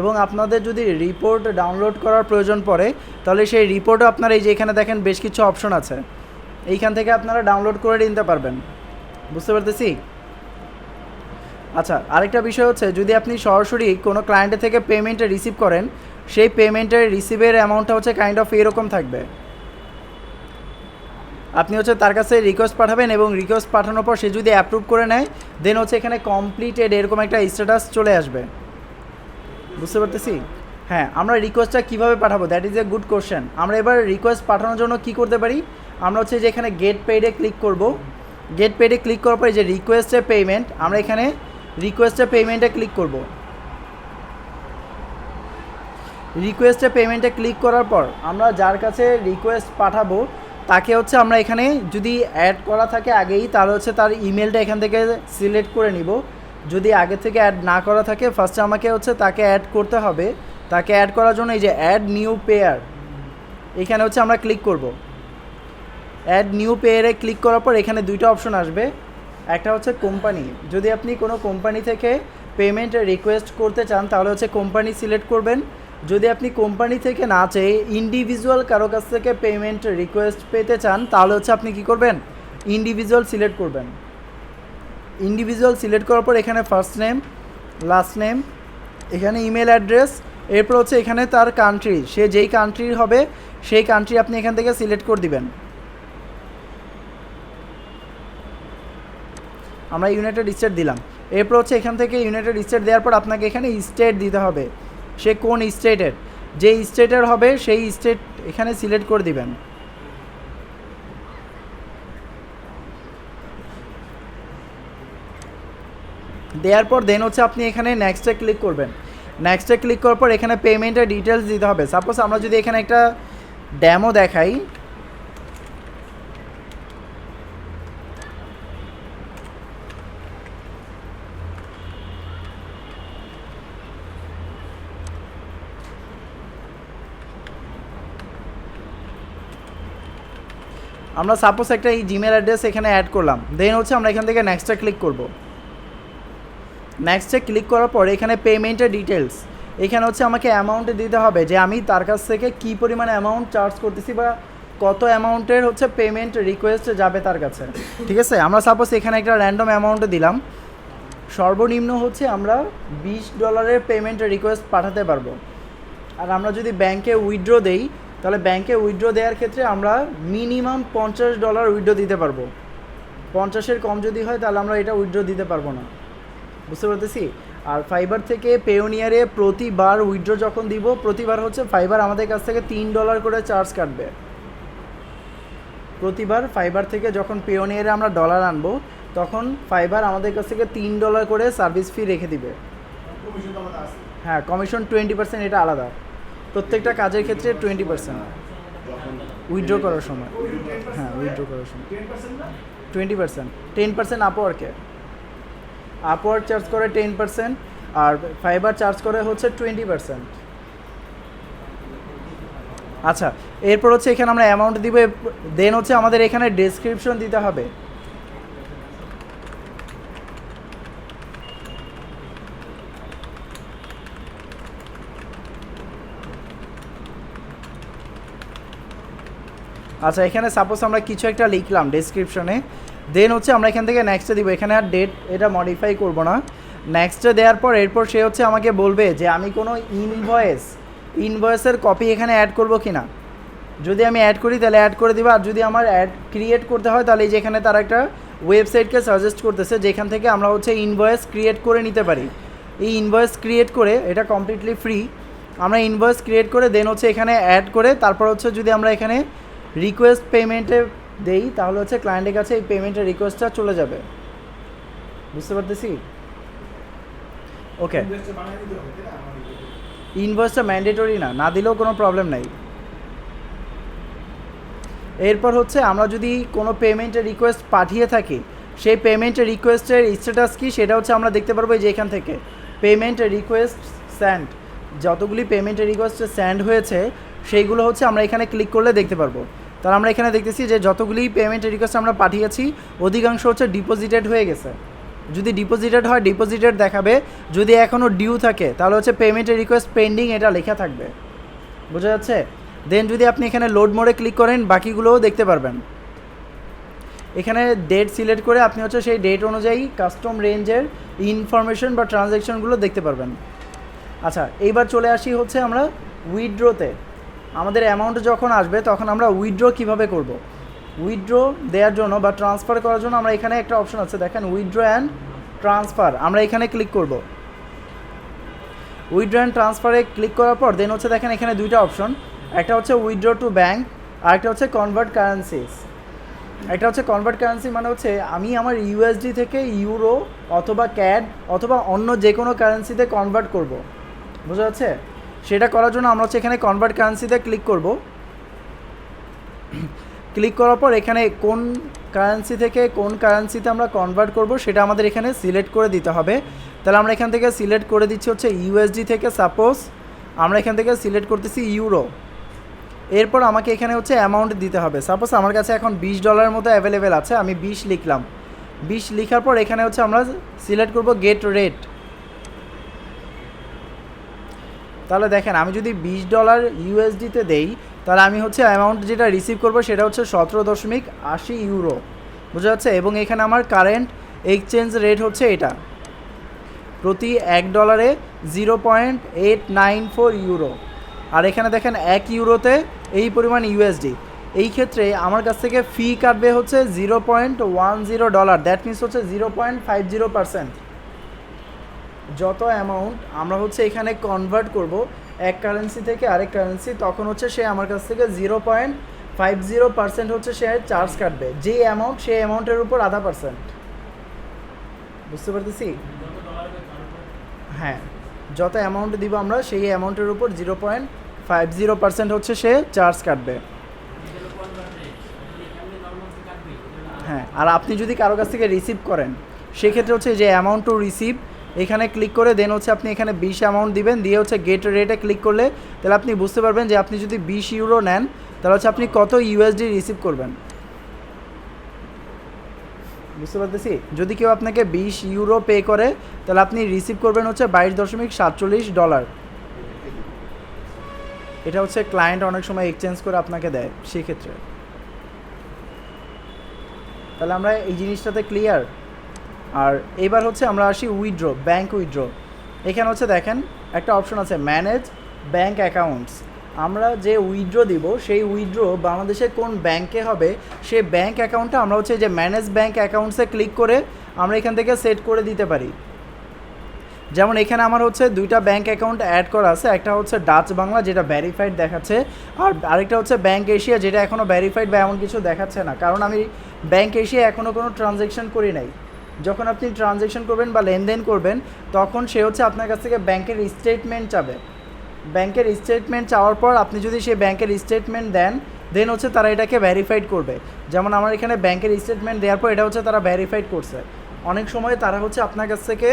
এবং আপনাদের যদি রিপোর্ট ডাউনলোড করার প্রয়োজন পড়ে তাহলে সেই রিপোর্টও আপনারা এই যে এখানে দেখেন বেশ কিছু অপশন আছে, এইখান থেকে আপনারা ডাউনলোড করে নিতে পারবেন। বুঝতে পারতেছি? আচ্ছা, আরেকটা বিষয় হচ্ছে যদি আপনি সরাসরি কোনো ক্লায়েন্টের থেকে পেমেন্টটা রিসিভ করেন, সেই পেমেন্টের রিসিভের অ্যামাউন্টটা হচ্ছে কাইন্ড অফ এরকম থাকবে। আপনি হচ্ছে তার কাছে রিকোয়েস্ট পাঠাবেন এবং রিকোয়েস্ট পাঠানোর পর সে যদি অ্যাপ্রুভ করে নেয় দেন হচ্ছে এখানে কমপ্লিটেড এরকম একটা স্ট্যাটাস চলে আসবে। বুঝতে পারতেছি? হ্যাঁ, আমরা রিকোয়েস্টটা কীভাবে পাঠাবো, that is a good question. আমরা এবার রিকোয়েস্ট পাঠানোর জন্য কী করতে পারি, আমরা হচ্ছে যে এখানে গেট পেইডে ক্লিক করব। গেট পেইডে ক্লিক করার পরে যে রিকোয়েস্টে পেমেন্ট, আমরা এখানে রিকোয়েস্টে পেমেন্টে ক্লিক করব। রিকোয়েস্টে পেমেন্টে ক্লিক করার পর আমরা যার কাছে রিকোয়েস্ট পাঠাবো তাকে হচ্ছে আমরা এখানে যদি অ্যাড করা থাকে আগেই তাহলে হচ্ছে তার ইমেলটা এখান থেকে সিলেক্ট করে নিব। যদি আগে থেকে অ্যাড না করা থাকে ফার্স্টে আমাকে হচ্ছে তাকে অ্যাড করতে হবে। তাকে অ্যাড করার জন্য এই যে অ্যাড নিউ পেয়ার এখানে হচ্ছে আমরা ক্লিক করব। অ্যাড নিউ পেয়ারে ক্লিক করার পর এখানে 2টা অপশন আসবে। একটা হচ্ছে কোম্পানি, যদি আপনি কোনো কোম্পানি থেকে পেমেন্ট রিকোয়েস্ট করতে চান তাহলে হচ্ছে কোম্পানি সিলেক্ট করবেন। যদি আপনি কোম্পানি থেকে না চেয়ে ইন্ডিভিজুয়াল কারো কাছ থেকে পেমেন্ট রিকোয়েস্ট পেতে চান তাহলে হচ্ছে আপনি কি করবেন, ইন্ডিভিজুয়াল সিলেক্ট করবেন। ইন্ডিভিজুয়াল সিলেক্ট করার পর এখানে ফার্স্ট নেম, লাস্ট নেম, এখানে ইমেল অ্যাড্রেস, এরপর হচ্ছে এখানে তার কান্ট্রি, সে যেই কান্ট্রির হবে সেই কান্ট্রি আপনি এখান থেকে সিলেক্ট করে দিবেন। আমরা ইউনাইটেড স্টেট দিলাম। এরপর হচ্ছে এখান থেকে ইউনাইটেড স্টেট দেওয়ার পর আপনাকে এখানে স্টেট দিতে হবে, সে কোন স্টেটের, যে স্টেটের হবে সেই স্টেট এখানে সিলেক্ট করে দিবেন। দেওয়ার পর দেন হচ্ছে আপনি এখানে নেক্সটে ক্লিক করবেন। নেক্সটে ক্লিক করার পর এখানে পেমেন্টের ডিটেলস দিতে হবে। সাপোজ আমরা যদি এখানে একটা ডেমো দেখাই, আমরা সাপোজ একটা এই জিমেল অ্যাড্রেস এখানে অ্যাড করলাম, দেন হচ্ছে আমরা এখান থেকে নেক্সটে ক্লিক করব। নেক্সটে ক্লিক করার পর এখানে পেমেন্টের ডিটেলস, এখানে হচ্ছে আমাকে অ্যামাউন্ট দিতে হবে যে আমি তার কাছ থেকে কী পরিমাণ অ্যামাউন্ট চার্জ করতেছি বা কত অ্যামাউন্টের হচ্ছে পেমেন্ট রিকোয়েস্ট যাবে তার কাছে। ঠিক আছে, আমরা সাপোজ এখানে একটা র্যান্ডম অ্যামাউন্ট দিলাম, সর্বনিম্ন হচ্ছে আমরা $20 পেমেন্ট রিকোয়েস্ট পাঠাতে পারবো। আর আমরা যদি ব্যাংকে উইথড্র দেই তাহলে ব্যাংকে উইথড্র দেওয়ার ক্ষেত্রে আমরা মিনিমাম $50 উইথড্র দিতে পারবো। 50-এর কম যদি হয় তাহলে আমরা এটা উইথড্র দিতে পারবো না, বুঝতে পারতেছি। আর ফাইবার থেকে পেওনিয়ারে প্রতিবার উইথড্র যখন দিব, প্রতিবার হচ্ছে ফাইবার আমাদের কাছ থেকে $3 করে চার্জ কাটবে। প্রতিবার ফাইবার থেকে যখন পেওনিয়ারে আমরা ডলার আনবো তখন ফাইবার আমাদের কাছ থেকে $3 করে সার্ভিস ফি রেখে দিবে। হ্যাঁ, কমিশন 20%, এটা আলাদা, প্রত্যেকটা কাজের ক্ষেত্রে 20% উইথড্র করার সময়। হ্যাঁ, উইথড্র করার সময় 20%, 10% আপওয়ার্কে, আপওয়ার্ক চার্জ করে 10% আর ফাইবার চার্জ করে হচ্ছে 20%। আচ্ছা, এরপর হচ্ছে এখানে আমরা অ্যামাউন্ট দিব, দেন হচ্ছে আমাদের এখানে ডেসক্রিপশন দিতে হবে। আচ্ছা, এখানে সাপোজ আমরা কিছু একটা লিখলাম ডেসক্রিপশনে, দেন হচ্ছে আমরা এখান থেকে নেক্সটে দিব। এখানে আর ডেট এটা মডিফাই করব না। নেক্সটে দেওয়ার পর এরপর সে হচ্ছে আমাকে বলবে যে আমি কোনো ইনভয়েসের কপি এখানে অ্যাড করব কি না। যদি আমি অ্যাড করি তাহলে অ্যাড করে দিব, আর যদি আমার অ্যাড ক্রিয়েট করতে হয় তাহলে এই যে এখানে তার একটা ওয়েবসাইটকে সাজেস্ট করতেছে যেখান থেকে আমরা হচ্ছে ইনভয়েস ক্রিয়েট করে নিতে পারি। এই ইনভয়েস ক্রিয়েট করে, এটা কমপ্লিটলি ফ্রি, আমরা ইনভয়েস ক্রিয়েট করে দেন হচ্ছে এখানে অ্যাড করে তারপর হচ্ছে যদি আমরা এখানে রিকোয়েস্ট পেমেন্টে দেই তাহলে হচ্ছে ক্লায়েন্টের কাছে এই পেমেন্টের রিকোয়েস্টটা চলে যাবে, বুঝতে পারতেছি। ওকে, ইনভয়েসটা ম্যান্ডেটরি না, না দিলেও কোনো প্রবলেম নাই। এরপর হচ্ছে আমরা যদি কোনো পেমেন্টের রিকোয়েস্ট পাঠিয়ে থাকি, সেই পেমেন্টের রিকোয়েস্টের স্ট্যাটাস কী সেটা হচ্ছে আমরা দেখতে পারবো যে এখান থেকে পেমেন্ট রিকোয়েস্ট স্যান্ড, যতগুলি পেমেন্টের রিকোয়েস্ট স্যান্ড হয়েছে সেইগুলো হচ্ছে আমরা এখানে ক্লিক করলে দেখতে পারবো। তাহলে আমরা এখানে দেখতেছি যে যতগুলি পেমেন্ট রিকোয়েস্ট আমরা পাঠিয়েছি অধিকাংশ হচ্ছে ডিপোজিটেড হয়ে গেছে। যদি ডিপোজিটেড হয় ডিপোজিটেড দেখাবে, যদি এখনও ডিউ থাকে তাহলে হচ্ছে পেমেন্টের রিকোয়েস্ট পেন্ডিং এটা লেখা থাকবে, বোঝা যাচ্ছে। দেন যদি আপনি এখানে লোড মোডে ক্লিক করেন বাকিগুলোও দেখতে পারবেন। এখানে ডেট সিলেক্ট করে আপনি হচ্ছে সেই ডেট অনুযায়ী কাস্টম রেঞ্জের ইনফরমেশন বা ট্রানজ্যাকশনগুলো দেখতে পারবেন। আচ্ছা, এইবার চলে আসি হচ্ছে আমরা উইথড্রোতে। আমাদের অ্যামাউন্ট যখন আসবে তখন আমরা উইথড্র কীভাবে করব। উইথড্র দেওয়ার জন্য বা ট্রান্সফার করার জন্য আমরা এখানে একটা অপশন আছে, দেখেন উইথড্র অ্যান্ড ট্রান্সফার, আমরা এখানে ক্লিক করব। উইথড্র অ্যান্ড ট্রান্সফারে ক্লিক করার পর দেন হচ্ছে দেখেন এখানে দুইটা অপশন, একটা হচ্ছে উইথড্র টু ব্যাঙ্ক আর একটা হচ্ছে কনভার্ট কারেন্সিস। একটা হচ্ছে কনভার্ট কারেন্সি মানে হচ্ছে আমি আমার ইউএসডি থেকে ইউরো অথবা ক্যাড অথবা অন্য যে কোনো কারেন্সিতে কনভার্ট করব, বোঝা যাচ্ছে। সেটা করার জন্য আমরা হচ্ছে এখানে কনভার্ট কারেন্সিতে ক্লিক করব। ক্লিক করার পর এখানে কোন কারেন্সি থেকে কোন কারেন্সিতে আমরা কনভার্ট করব সেটা আমাদের এখানে সিলেক্ট করে দিতে হবে। তাহলে আমরা এখান থেকে সিলেক্ট করে দিচ্ছি হচ্ছে ইউএসডি থেকে, সাপোজ আমরা এখান থেকে সিলেক্ট করতেছি ইউরো। এরপর আমাকে এখানে হচ্ছে অ্যামাউন্ট দিতে হবে। সাপোজ আমার কাছে এখন $20 মতো অ্যাভেলেবেল আছে, আমি 20 লিখলাম। 20 লেখার পর এখানে হচ্ছে আমরা সিলেক্ট করব গেট রেট। তাহলে দেখেন আমি যদি $20 ইউএসডিতে দেই তাহলে আমি হচ্ছে অ্যামাউন্ট যেটা রিসিভ করব সেটা হচ্ছে 17.80 ইউরো, বোঝা যাচ্ছে। এবং এখানে আমার কারেন্ট এক্সচেঞ্জ রেট হচ্ছে এটা। প্রতি $1 0.894 ইউরো। আর এখানে দেখেন 1 ইউরোতে এই পরিমাণ ইউএসডি। এই ক্ষেত্রে আমার কাছ থেকে ফি কাটবে হচ্ছে $0.10, দ্যাট মিনস হচ্ছে 0.50%। যত অ্যামাউন্ট আমরা হচ্ছে এখানে কনভার্ট করব এক কারেন্সি থেকে আরেক কারেন্সি, তখন হচ্ছে সে আমার কাছ থেকে 0.50% হচ্ছে সে চার্জ কাটবে। যে অ্যামাউন্ট সেই অ্যামাউন্টের উপর 0.5%। বুঝতে পারতেছি? হ্যাঁ, যত অ্যামাউন্ট দিব আমরা সেই অ্যামাউন্টের উপর 0.50% হচ্ছে সে চার্জ কাটবে। হ্যাঁ, আর আপনি যদি কারো কাছ থেকে রিসিভ করেন সেক্ষেত্রে হচ্ছে যে অ্যামাউন্ট টু রিসিভ এখানে ক্লিক করে দেন হচ্ছে আপনি এখানে 20 অ্যামাউন্ট দিবেন, দিয়ে হচ্ছে গেট রেটে ক্লিক করলে তাহলে আপনি বুঝতে পারবেন যে আপনি যদি 20 ইউরো নেন তাহলে হচ্ছে আপনি কত ইউএসডি রিসিভ করবেন। বুঝতে পারতেছি? যদি কেউ আপনাকে 20 ইউরো পে করে তাহলে আপনি রিসিভ করবেন হচ্ছে $22.47। এটা হচ্ছে ক্লায়েন্ট অনেক সময় এক্সচেঞ্জ করে আপনাকে দেয় সেক্ষেত্রে। তাহলে আমরা এই জিনিসটাতে ক্লিয়ার। আর এবার হচ্ছে আমরা আসি উইথড্র, ব্যাঙ্ক উইথড্র। এখানে হচ্ছে দেখেন একটা অপশন আছে ম্যানেজ ব্যাঙ্ক অ্যাকাউন্টস। আমরা যে উইথড্র দিব সেই উইথড্র বাংলাদেশে কোন ব্যাংকে হবে সেই ব্যাঙ্ক অ্যাকাউন্টটা আমরা হচ্ছে যে ম্যানেজ ব্যাঙ্ক অ্যাকাউন্টসে ক্লিক করে আমরা এখান থেকে সেট করে দিতে পারি। যেমন এখানে আমার হচ্ছে 2টা ব্যাঙ্ক অ্যাকাউন্ট অ্যাড করা আছে, একটা হচ্ছে ডাচ বাংলা যেটা ভেরিফাইড দেখাচ্ছে, আর আরেকটা হচ্ছে ব্যাঙ্ক এশিয়া যেটা এখনও ভেরিফাইড বা এমন কিছু দেখাচ্ছে না, কারণ আমি ব্যাঙ্ক এশিয়া এখনও কোনো ট্রানজ্যাকশন করি নাই। যখন আপনি ট্রানজ্যাকশন করবেন বা লেনদেন করবেন তখন সে হচ্ছে আপনার কাছ থেকে ব্যাংকের স্টেটমেন্ট চাবে। ব্যাংকের স্টেটমেন্ট চাওয়ার পর আপনি যদি সেই ব্যাংকের স্টেটমেন্ট দেন দেন হচ্ছে তারা এটাকে ভেরিফাইড করবে। যেমন আমার এখানে ব্যাংকের স্টেটমেন্ট দেওয়ার পর এটা হচ্ছে তারা ভেরিফাইড করছে। অনেক সময় তারা হচ্ছে আপনার কাছ থেকে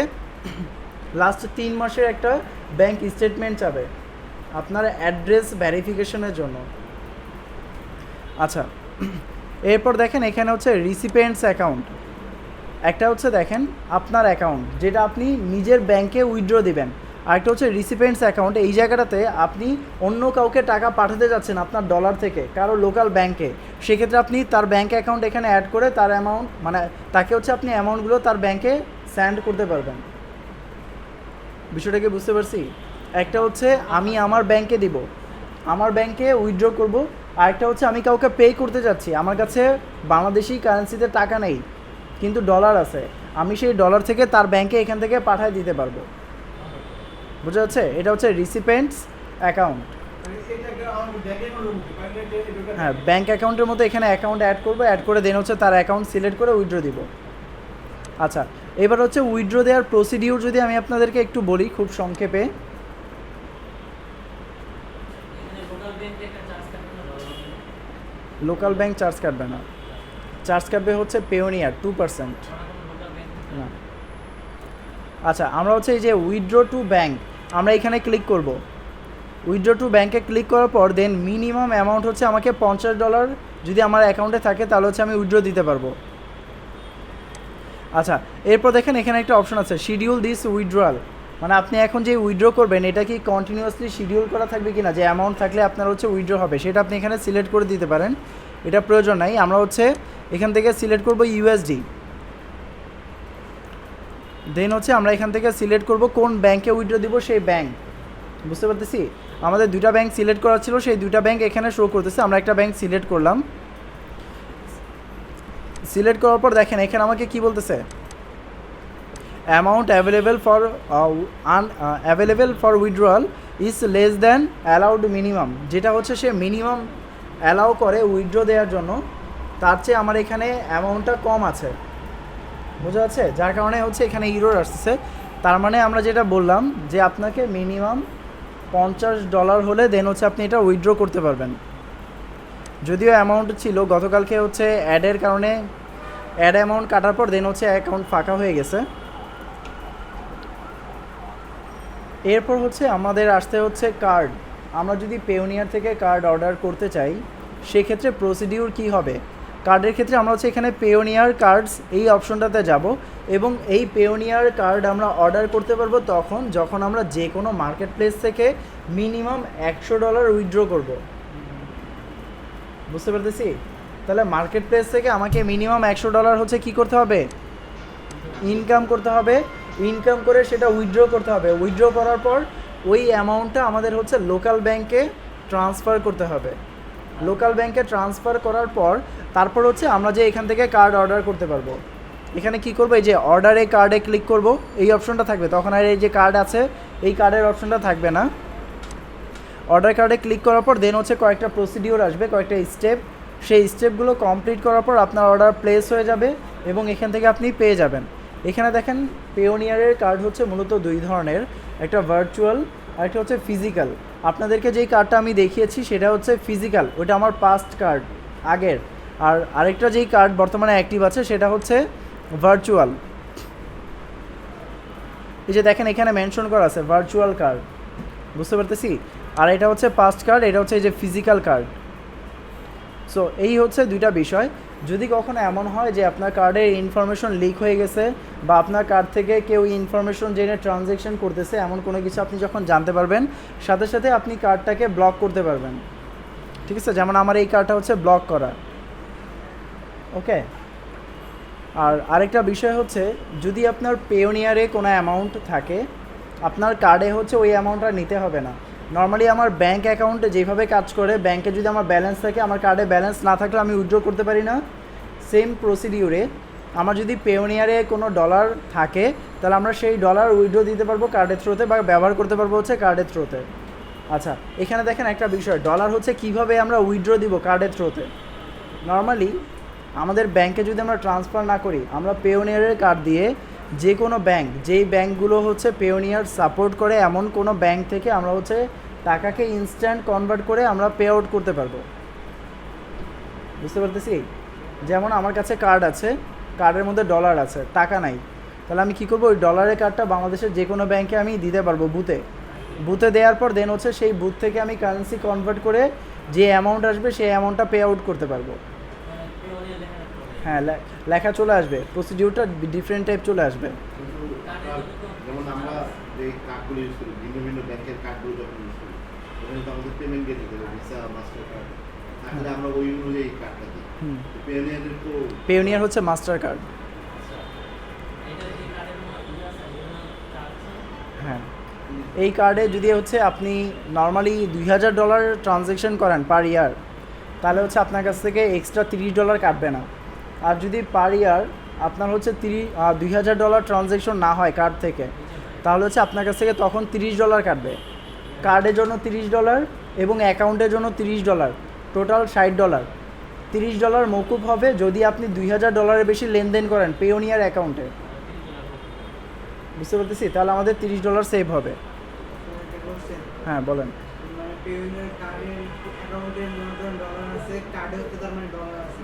লাস্ট 3 মাসের একটা ব্যাংক স্টেটমেন্ট চাবে আপনার অ্যাড্রেস ভেরিফিকেশনের জন্য। আচ্ছা, এরপর দেখেন এখানে হচ্ছে রিসিপিয়েন্টস অ্যাকাউন্ট। একটা হচ্ছে দেখেন আপনার অ্যাকাউন্ট যেটা আপনি নিজের ব্যাংকে উইথড্র দিবেন, আরেকটা হচ্ছে রিসিপিয়েন্টস অ্যাকাউন্ট। এই জায়গাটাতে আপনি অন্য কাউকে টাকা পাঠাতে যাচ্ছেন আপনার ডলার থেকে কারো লোকাল ব্যাংকে, সেক্ষেত্রে আপনি তার ব্যাংক অ্যাকাউন্ট এখানে অ্যাড করে তার অ্যামাউন্ট মানে তাকে হচ্ছে আপনি অ্যামাউন্টগুলো তার ব্যাংকে সেন্ড করতে পারবেন। বিষয়টাকে বুঝতে পারছি? একটা হচ্ছে আমি আমার ব্যাংকে দিব, আমার ব্যাংকে উইথড্র করব, আরেকটা হচ্ছে আমি কাউকে পে করতে যাচ্ছি, আমার কাছে বাংলাদেশি কারেন্সিতে টাকা নেই কিন্তু ডলার আছে, আমি সেই ডলার থেকে তার ব্যাংকে এখান থেকে পাঠিয়ে দিতে পারবো। বুঝা যাচ্ছে? এটা হচ্ছে রিসিপিয়েন্টস অ্যাকাউন্ট। হ্যাঁ, ব্যাংক অ্যাকাউন্টের মতো এখানে অ্যাকাউন্ট অ্যাড করবো, অ্যাড করে দেন হচ্ছে তার অ্যাকাউন্ট সিলেক্ট করে উইথড্র দিব। আচ্ছা, এবার হচ্ছে উইথড্র দেওয়ার প্রসিডিউর যদি আমি আপনাদেরকে একটু বলি খুব সংক্ষেপে। লোকাল ব্যাংক চার্জ কাটবে না, চার্জ কাটবে হচ্ছে পেওনিয়ার 2%। না, আচ্ছা, আমরা হচ্ছে এই যে উইথড্র টু ব্যাংক আমরা এখানে ক্লিক করব। উইথড্র টু ব্যাংকে ক্লিক করার পর দেন মিনিমাম অ্যামাউন্ট হচ্ছে আমাকে $50 যদি আমার অ্যাকাউন্টে থাকে তাহলে হচ্ছে আমি উইথড্র দিতে পারবো। আচ্ছা, এরপর দেখেন এখানে একটা অপশন আছে শিডিউল দিস উইথড্রয়াল, মানে আপনি এখন যে উইথড্র করবেন এটা কি কন্টিনিউয়াসলি শিডিউল করা থাকবে কিনা, যে অ্যামাউন্ট থাকলে আপনার হচ্ছে উইথড্র হবে সেটা আপনি এখানে সিলেক্ট করে দিতে পারেন। এটা প্রয়োজন নাই, আমরা হচ্ছে এখান থেকে সিলেক্ট করব ইউএসডি। দেন হচ্ছে আমরা এখান থেকে সিলেক্ট করব কোন ব্যাংকে উইথড্র দিব সেই ব্যাংক। বুঝতে পারতেছি? আমাদের 2টা ব্যাংক সিলেক্ট করা ছিল, সেই 2টা ব্যাংক এখানে শো করতেছে। আমরা একটা ব্যাংক সিলেক্ট করলাম। সিলেক্ট করার পর দেখেন এখানে আমাকে কি বলতেছে, amount available for withdrawal is less than allowed minimum, যেটা হচ্ছে সে মিনিমাম অ্যালাউ করে উইথড্র দেওয়ার জন্য তার চেয়ে আমার এখানে অ্যামাউন্টটা কম আছে। বোঝা যাচ্ছে? যার কারণে হচ্ছে এখানে ইরর আসতেছে। তার মানে আমরা যেটা বললাম যে আপনাকে মিনিমাম $50 হলে দেন হচ্ছে আপনি এটা উইথড্র করতে পারবেন। যদিও অ্যামাউন্ট ছিল গতকালকে হচ্ছে অ্যাডের কারণে অ্যাড অ্যামাউন্ট কাটার পর দেন হচ্ছে অ্যাকাউন্ট ফাঁকা হয়ে গেছে। এরপর হচ্ছে আমাদের আসতে হচ্ছে কার্ড। আমরা যদি পেওনিয়ার থেকে কার্ড অর্ডার করতে চাই সেক্ষেত্রে প্রসিডিউর কি হবে। কার্ডের ক্ষেত্রে আমরা হচ্ছে এখানে পেওনিয়ার কার্ডস এই অপশনটাতে যাব এবং এই পেওনিয়ার কার্ড আমরা অর্ডার করতে পারবো তখন যখন আমরা যে কোনো মার্কেট প্লেস থেকে মিনিমাম $100 উইথড্র করব। বুঝতে পারতেছি? তাহলে মার্কেট প্লেস থেকে আমাকে মিনিমাম $100 হচ্ছে কি করতে হবে, ইনকাম করতে হবে। ইনকাম করে সেটা উইথড্র করতে হবে। উইথড্র করার পর ওই অ্যামাউন্টটা আমাদের হচ্ছে লোকাল ব্যাংকে ট্রান্সফার করতে হবে। লোকাল ব্যাংকে ট্রান্সফার করার পর তারপর হচ্ছে আমরা যে এখান থেকে কার্ড অর্ডার করতে পারবো। এখানে কি করবো, এই যে অর্ডারে কার্ডে ক্লিক করব, এই অপশনটা থাকবে। তখন আর এই যে কার্ড আছে এই কার্ডের অপশনটা থাকবে না। অর্ডার কার্ডে ক্লিক করার পর দেন হচ্ছে কয়েকটা প্রসিডিওর আসবে, কয়েকটা স্টেপ। সেই স্টেপগুলো কমপ্লিট করার পর আপনার অর্ডার প্লেস হয়ে যাবে এবং এখান থেকে আপনি পেয়ে যাবেন। এখানে দেখেন পেওনিয়ারের কার্ড হচ্ছে মূলত দুই ধরনের, একটা ভার্চুয়াল আর একটা হচ্ছে ফিজিক্যাল। আপনাদেরকে যেই কার্ডটা আমি দেখিয়েছি সেটা হচ্ছে ফিজিক্যাল, ওটা আমার পাস্ট কার্ড আগের। আর আরেকটা যেই কার্ড বর্তমানে অ্যাক্টিভ আছে সেটা হচ্ছে ভার্চুয়াল। এই যে দেখেন এখানে মেনশন করা আছে ভার্চুয়াল কার্ড, বুঝতে পারতেছি। আর এটা হচ্ছে পাস্ট কার্ড, এটা হচ্ছে এই যে ফিজিক্যাল কার্ড। সো এই হচ্ছে দুইটা বিষয়। যদি কখনো এমন হয় যে আপনার কার্ডের ইনফরমেশন লিক হয়ে গেছে বা আপনার কার্ড থেকে কেউ ইনফরমেশন জেনে ট্রানজ্যাকশন করতেছে, এমন কোনো কিছু আপনি যখন জানতে পারবেন সাথে সাথে আপনি কার্ডটাকে ব্লক করতে পারবেন। ঠিক আছে, যেমন আমার এই কার্ডটা হচ্ছে ব্লক করা। ওকে। আর আরেকটা বিষয় হচ্ছে যদি আপনার পেওনিয়ারে কোনো অ্যামাউন্ট থাকে আপনার কার্ডে হচ্ছে ওই অ্যামাউন্টটা নিতে হবে না। নর্মালি আমার ব্যাঙ্ক অ্যাকাউন্টে যেভাবে কাজ করে, ব্যাংকে যদি আমার ব্যালেন্স থাকে, আমার কার্ডে ব্যালেন্স না থাকলে আমি উইথড্র করতে পারি না। সেম প্রসিডিউরে আমার যদি পেওনিয়ারে কোনো ডলার থাকে তাহলে আমরা সেই ডলার উইথড্র দিতে পারবো কার্ডের থ্রুতে বা ব্যবহার করতে পারবো হচ্ছে কার্ডের থ্রুতে। আচ্ছা, এখানে দেখেন একটা বিষয়, ডলার হচ্ছে কিভাবে আমরা উইথড্র দিব কার্ডের থ্রুতে। নর্মালি আমাদের ব্যাংকে যদি আমরা ট্রান্সফার না করি, আমরা পেওনিয়ারের কার্ড দিয়ে যে কোনো ব্যাংক, যেই ব্যাংকগুলো হচ্ছে পেওনিয়ার সাপোর্ট করে এমন কোনো ব্যাংক থেকে আমরা হচ্ছে টাকাকে ইনস্ট্যান্ট কনভার্ট করে আমরা পে আউট করতে পারবো। বুঝতে পারতেছি? যেমন আমার কাছে কার্ড আছে, কার্ডের মধ্যে ডলার আছে, টাকা নাই, তাহলে আমি কী করবো, ওই ডলারের কার্ডটা বাংলাদেশের যে কোনো ব্যাংকে আমি দিতে পারবো বুথে দেওয়ার পর দেন হচ্ছে সেই বুথ থেকে আমি কারেন্সি কনভার্ট করে যে অ্যামাউন্ট আসবে সেই অ্যামাউন্টটা পে আউট করতে পারবো। হ্যাঁ, লেখা চলে আসবে, প্রসিডিউরটা ডিফারেন্ট টাইপ চলে আসবে।
যেমন আমরা যে কার্ডগুলো ইউজ করি, ভিন্ন ভিন্ন ব্যাংকের কার্ডগুলো যখন ইউজ করি, ওখানে তো আমাদের পেমেন্ট গেট দিতে হবে, ভিসা, মাস্টার কার্ড, তাহলে আমরা ওই অনুযায়ী কার্ডটা দিই। পেওনিয়ারের তো
পেওনিয়ার হচ্ছে মাস্টার কার্ড। হ্যাঁ, এই কার্ডে যদি হচ্ছে আপনি নর্মালি $2000 ট্রানজ্যাকশন করেন পার ইয়ার, তাহলে হচ্ছে আপনার কাছ থেকে এক্সট্রা $30 কাটবে না। আর যদি পার ইয়ার আপনার হচ্ছে $2000 ট্রানজ্যাকশন না হয় কার্ড থেকে, তাহলে হচ্ছে আপনার কাছ থেকে তখন $30 কাটবে। কার্ডের জন্য $30 এবং অ্যাকাউন্টের জন্য $30, টোটাল $60। $30 মৌকুব হবে যদি আপনি $2000 বেশি লেনদেন করেন পেওনিয়ার অ্যাকাউন্টে। বুঝতে পারতেছি? তাহলে আমাদের $30 সেভ হবে। হ্যাঁ বলেন।
মানে পেওনিয়ার কার্ডের অ্যাকাউন্টে $9 আছে, কার্ডে হচ্ছে তার মানে ডলার আছে।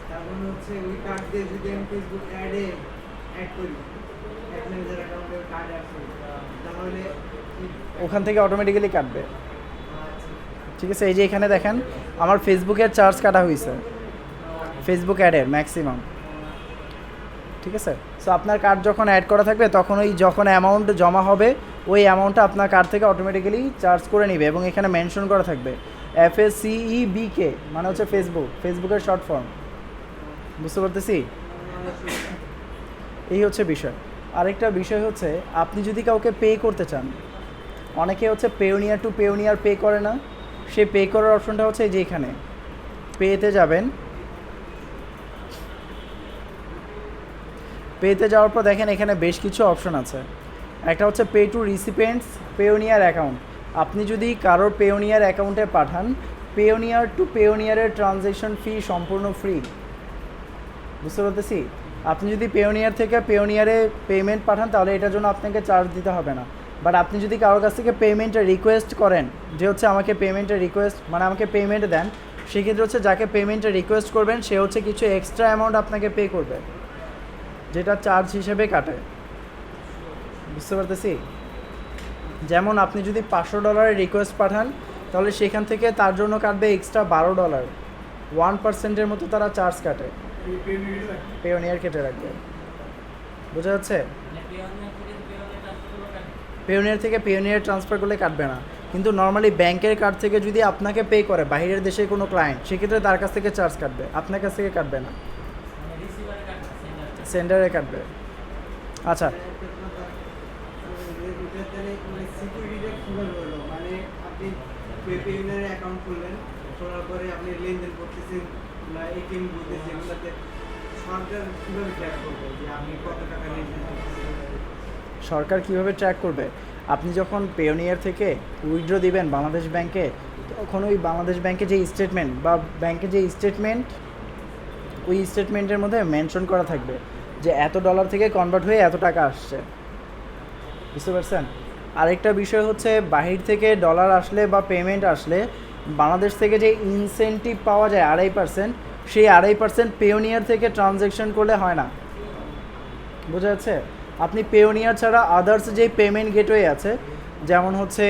তার মানে হচ্ছে ওই কার্ড দিয়ে যদি আমি ফেসবুক অ্যাড করি, অ্যাড ম্যানেজার অ্যাকাউন্টে কার্ড আছে, তাহলে
ওখান থেকে অটোমেটিক্যালি কাটবে। ঠিক আছে, এই যে এখানে দেখেন আমার ফেসবুকের চার্জ কাটা হয়েছে, ফেসবুক অ্যাডের ম্যাক্সিমাম। ঠিক আছে, সো আপনার কার্ড যখন অ্যাড করা থাকবে তখন ওই যখন অ্যামাউন্ট জমা হবে ওই অ্যামাউন্টটা আপনার কার্ড থেকে অটোমেটিক্যালি চার্জ করে নেবে এবং এখানে মেনশন করা থাকবে FACEBK, মানে হচ্ছে ফেসবুকের শর্ট ফর্ম। বুঝতে পারতেছি? এই হচ্ছে বিষয়। আরেকটা বিষয় হচ্ছে আপনি যদি কাউকে পে করতে চান, অনেকে হচ্ছে পেওনিয়ার টু পেওনিয়ার পে করে না, সে পে করার অপশনটা হচ্ছে এই যে এখানে পেতে যাবেন। পেতে যাওয়ার পর দেখেন এখানে বেশ কিছু অপশন আছে। একটা হচ্ছে পে টু রিসিপিয়েন্টস পেওনিয়ার অ্যাকাউন্ট। আপনি যদি কারোর পেওনিয়ার অ্যাকাউন্টে পাঠান, পেওনিয়ার টু পেওনিয়ারের ট্রানজ্যাকশন ফি সম্পূর্ণ ফ্রি। বুঝতে পারতেছি? আপনি যদি পেওনিয়ার থেকে পেওনিয়ারে পেমেন্ট পাঠান তাহলে এটার জন্য আপনাকে চার্জ দিতে হবে না। বাট আপনি যদি কারোর কাছ থেকে পেমেন্টের রিকোয়েস্ট করেন যে হচ্ছে আমাকে পেমেন্টের রিকোয়েস্ট মানে আমাকে পেমেন্ট দেন, সেক্ষেত্রে হচ্ছে যাকে পেমেন্টের রিকোয়েস্ট করবেন সে হচ্ছে কিছু এক্সট্রা অ্যামাউন্ট আপনাকে পে করবে, যেটা চার্জ হিসেবে কাটে। বুঝতে পারতেছি? যেমন আপনি যদি $500 রিকোয়েস্ট পাঠান তাহলে সেখান থেকে তার জন্য কাটবে এক্সট্রা $12, 1%-এর মতো তারা চার্জ কাটে, পেওনিয়ার কেটে রাখবে। বোঝা যাচ্ছে? পেওনিয়ার থেকে পেওনিয়ার ট্রান্সফার করলে কাটবে না, কিন্তু নর্মালি ব্যাংকের কার্ড থেকে যদি আপনাকে পে করে বাইরের দেশের কোনো ক্লায়েন্ট, সেক্ষেত্রে তার কাছ থেকে চার্জ কাটবে, আপনার কাছ থেকে কাটবে না, সেন্ডারে কাটবে। আচ্ছা
একটা কথা, এটা তাহলে মানে সিকিউরিটিটা কিভাবে হলো? মানে আপনি পেপিউনের অ্যাকাউন্ট খুললেন, খোলার পরে আপনি লেনদেন করতেছেন বা এটিএম বুথে যেগুলোতে, সরকার কিভাবে ট্র্যাক করবে যে আপনি কত টাকা লেনদেন করতেছেন?
সরকার কিভাবে ট্র্যাক করবে? আপনি যখন পেওনিয়ার থেকে উইথড্র দিবেন বাংলাদেশ ব্যাংকে, তখন ওই বাংলাদেশ ব্যাংকে যে স্টেটমেন্ট বা ব্যাংকে যে স্টেটমেন্ট, ওই স্টেটমেন্টের মধ্যে মেনশন করা থাকবে যে এত ডলার থেকে কনভার্ট হয়ে এত টাকা আসছে। বুঝতে পারছেন? আরেকটা বিষয় হচ্ছে, বাহির থেকে ডলার আসলে বা পেমেন্ট আসলে বাংলাদেশ থেকে যে ইনসেন্টিভ পাওয়া যায় 2.5%, সেই 2.5% পেওনিয়ার থেকে ট্রানজ্যাকশন করলে হয় না। বোঝা যাচ্ছে? আপনি পেওনিয়ার ছাড়া আদার্স যেই পেমেন্ট গেটওয়ে আছে, যেমন হচ্ছে